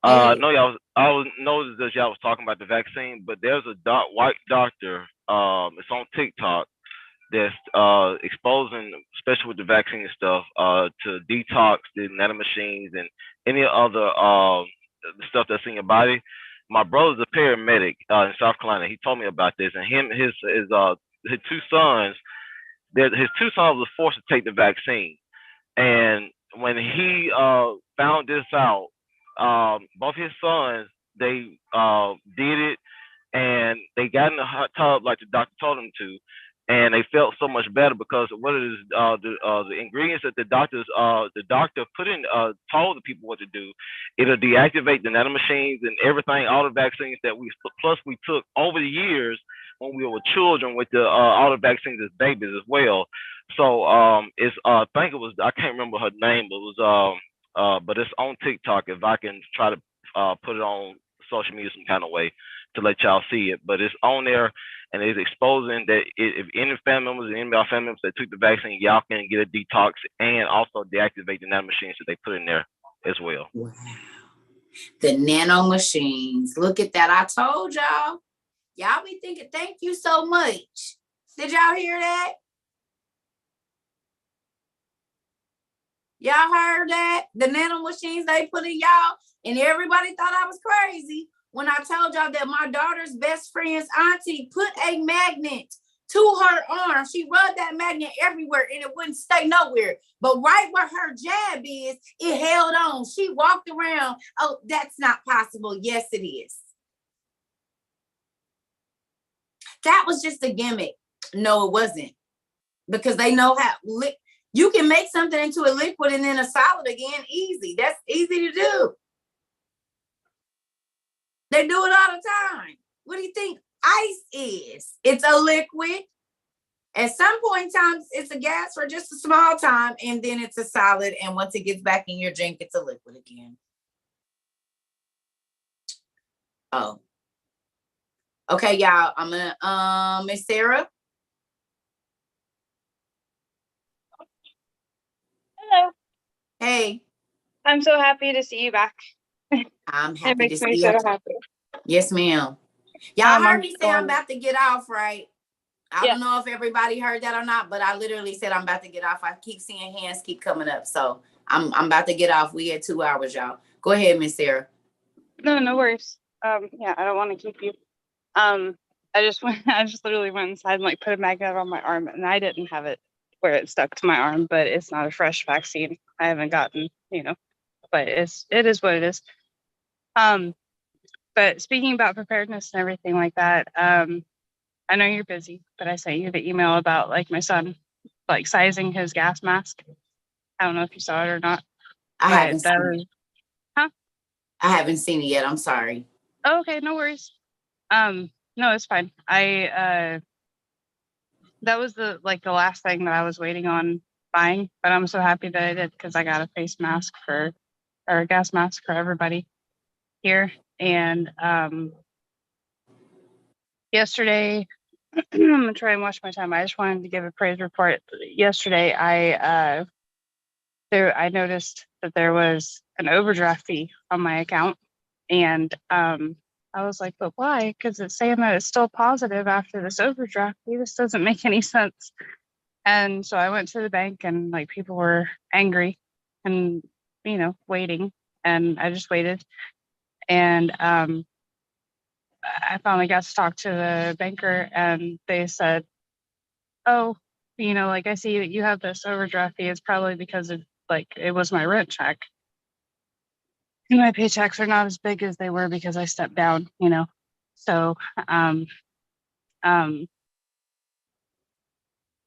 I know I noticed that y'all was talking about the vaccine, but there's a white doctor. It's on TikTok that's exposing, especially with the vaccine and stuff, to detox the nanomachines and any other stuff that's in your body. My brother's a paramedic in South Carolina. He told me about this, and his two sons. His two sons was forced to take the vaccine, and when he found this out, both his sons, they did it, and they got in the hot tub like the doctor told them to, and they felt so much better because what it is, the ingredients that the doctor put in, told the people what to do. It'll deactivate the nanomachines and everything, all the vaccines that we took over the years when we were children with all the vaccines as babies as well. So it's I think it was, I can't remember her name, but it was but it's on TikTok. If I can try to put it on social media some kind of way to let y'all see it, but it's on there and it's exposing that if any family members, any of our family members that took the vaccine, y'all can get a detox and also deactivate the nano machines that they put in there as well. Wow. The nano machines. Look at that. I told y'all. Y'all be thinking, thank you so much. Did y'all hear that? Y'all heard that? The nano machines they put in y'all, and everybody thought I was crazy when I told y'all that my daughter's best friend's auntie put a magnet to her arm. She rubbed that magnet everywhere and it wouldn't stay nowhere. But right where her jab is, it held on. She walked around. Oh, that's not possible. Yes, it is. That was just a gimmick. No, it wasn't. Because they know how you can make something into a liquid and then a solid again. Easy. That's easy to do. They do it all the time. What do you think ice is? It's a liquid. At some point in time, it's a gas for just a small time, and then it's a solid. And once it gets back in your drink, it's a liquid again. Oh. Okay, y'all. I'm gonna Miss Sarah. Hello. Hey. I'm so happy to see you back. I'm It happy to makes see me you. so happy. Yes, ma'am. Y'all heard I'm me say I'm about to get off, right? I Yeah. don't know if everybody heard that or not, but I literally said I'm about to get off. I keep seeing hands keep coming up. So I'm about to get off. We had 2 hours, y'all. Go ahead, Miss Sarah. No worries. Yeah, I don't want to keep you. I just literally went inside and like put a magnet on my arm, and I didn't have it where it stuck to my arm, but it's not a fresh vaccine. I haven't gotten, but it is what it is. But speaking about preparedness and everything like that, I know you're busy, but I sent you the email about like my son, like sizing his gas mask. I don't know if you saw it or not. I haven't that seen it. Huh? I haven't seen it yet. I'm sorry. Oh, okay, no worries. No, it's fine. That was the last thing that I was waiting on buying, but I'm so happy that I did because I got a face mask or a gas mask for everybody here. And yesterday, I'm gonna try and watch my time. I just wanted to give a praise report. Yesterday, I noticed that there was an overdraft fee on my account, and I was like, but why? Because it's saying that it's still positive after this overdraft fee. This doesn't make any sense. And so I went to the bank, and like people were angry and waiting, and I just waited. And I finally got to talk to the banker, and they said, oh, I see that you have this overdraft fee. It's probably because of it was my rent check. And my paychecks are not as big as they were because I stepped down, So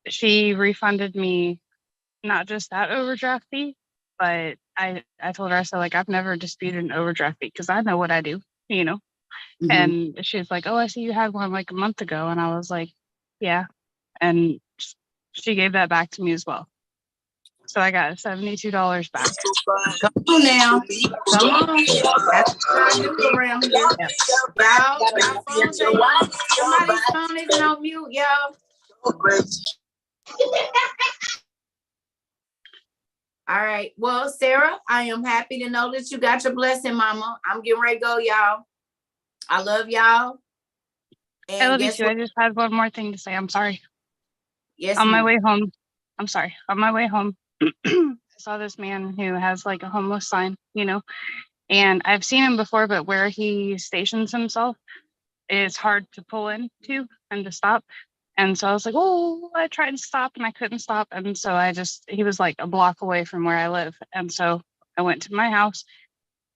she refunded me not just that overdraft fee, but I told her, I said, I've never disputed an overdraft fee because I know what I do, Mm-hmm. And she's like, oh, I see you had one a month ago. And I was like, yeah. And she gave that back to me as well. So I got $72 back. Come on now. Come on. That's what I do around here. Y'all phones ain't on. Somebody's phone isn't on mute, y'all. All right. Well, Sarah, I am happy to know that you got your blessing, Mama. I'm getting ready to go, y'all. I love y'all. And I love you too. I just had one more thing to say. I'm sorry. Yes. On my way home. I'm sorry. On my way home, I saw this man who has a homeless sign, and I've seen him before, but where he stations himself is hard to pull into and to stop. And so I was like, oh, I tried to stop and I couldn't stop. And so he was a block away from where I live. And so I went to my house.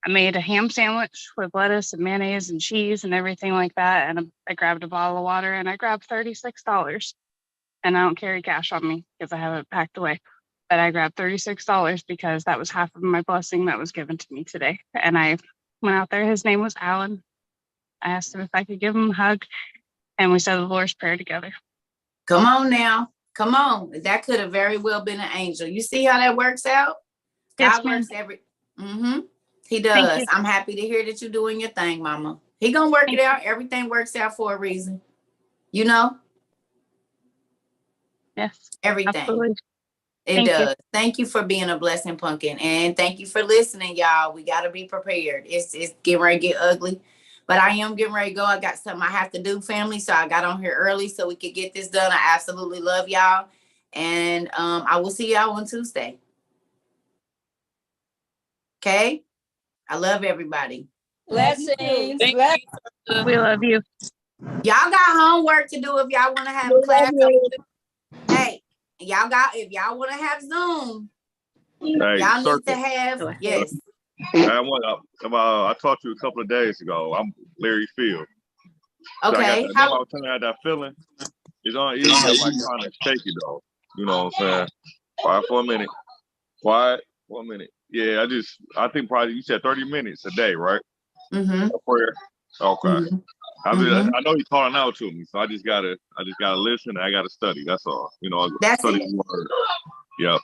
I made a ham sandwich with lettuce and mayonnaise and cheese and everything like that. And I grabbed a bottle of water, and I grabbed $36. And I don't carry cash on me because I have it packed away. But I grabbed $36 because that was half of my blessing that was given to me today. And I went out there. His name was Alan. I asked him if I could give him a hug, and we said the Lord's Prayer together. Come on now. Come on. That could have very well been an angel. You see how that works out? Yes, God ma'am. works He does. you. I'm happy to hear that you're doing your thing, mama. He gonna work it out. Everything works out for a reason. You know? Yes. Everything. Absolutely. It Thank you. does. Thank you for being a blessing, Pumpkin. And thank you for listening, y'all. We gotta be prepared. It's getting ready to get ugly. But I am getting ready to go. I got something I have to do, family. So I got on here early so we could get this done. I absolutely love y'all. And I will see y'all on Tuesday. Okay? I love everybody. Blessings. Thank Bless- you. We love you. Y'all got homework to do if y'all want to have a class. Hey, if y'all want to have Zoom, Hey, y'all need Cerca, to have, yes. I talked to you a couple of days ago. I'm Larry Field. So Okay. I was telling you I had that feeling. It's on easy. I'm like kind of shaky though. You know what I'm saying? Quiet for a minute. Quiet for a minute. Yeah, I think probably you said 30 minutes a day, right? Mm-hmm. A prayer. Okay. Mm-hmm. I know he's calling out to me, so I just gotta listen and I gotta study. That's all. You know, That's study it. the word. Yep.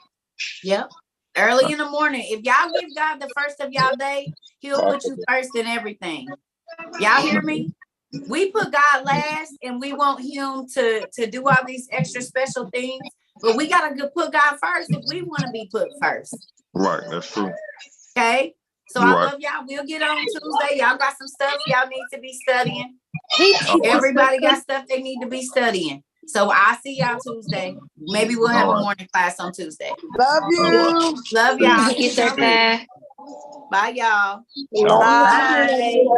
Yep. Early in the morning. If y'all give God the first of y'all day, he'll put you first in everything. Y'all hear me? We put God last and we want him to do all these extra special things, but we gotta put God first if we want to be put first. Right, that's true. Okay. So You're I right. love y'all. We'll get on Tuesday. Y'all got some stuff y'all need to be studying. All right. Everybody got stuff they need to be studying. So I'll see y'all Tuesday. Maybe we'll have a morning class on Tuesday. Love you. Love y'all. Thank you, Cerca. Bye, y'all. All right. Bye.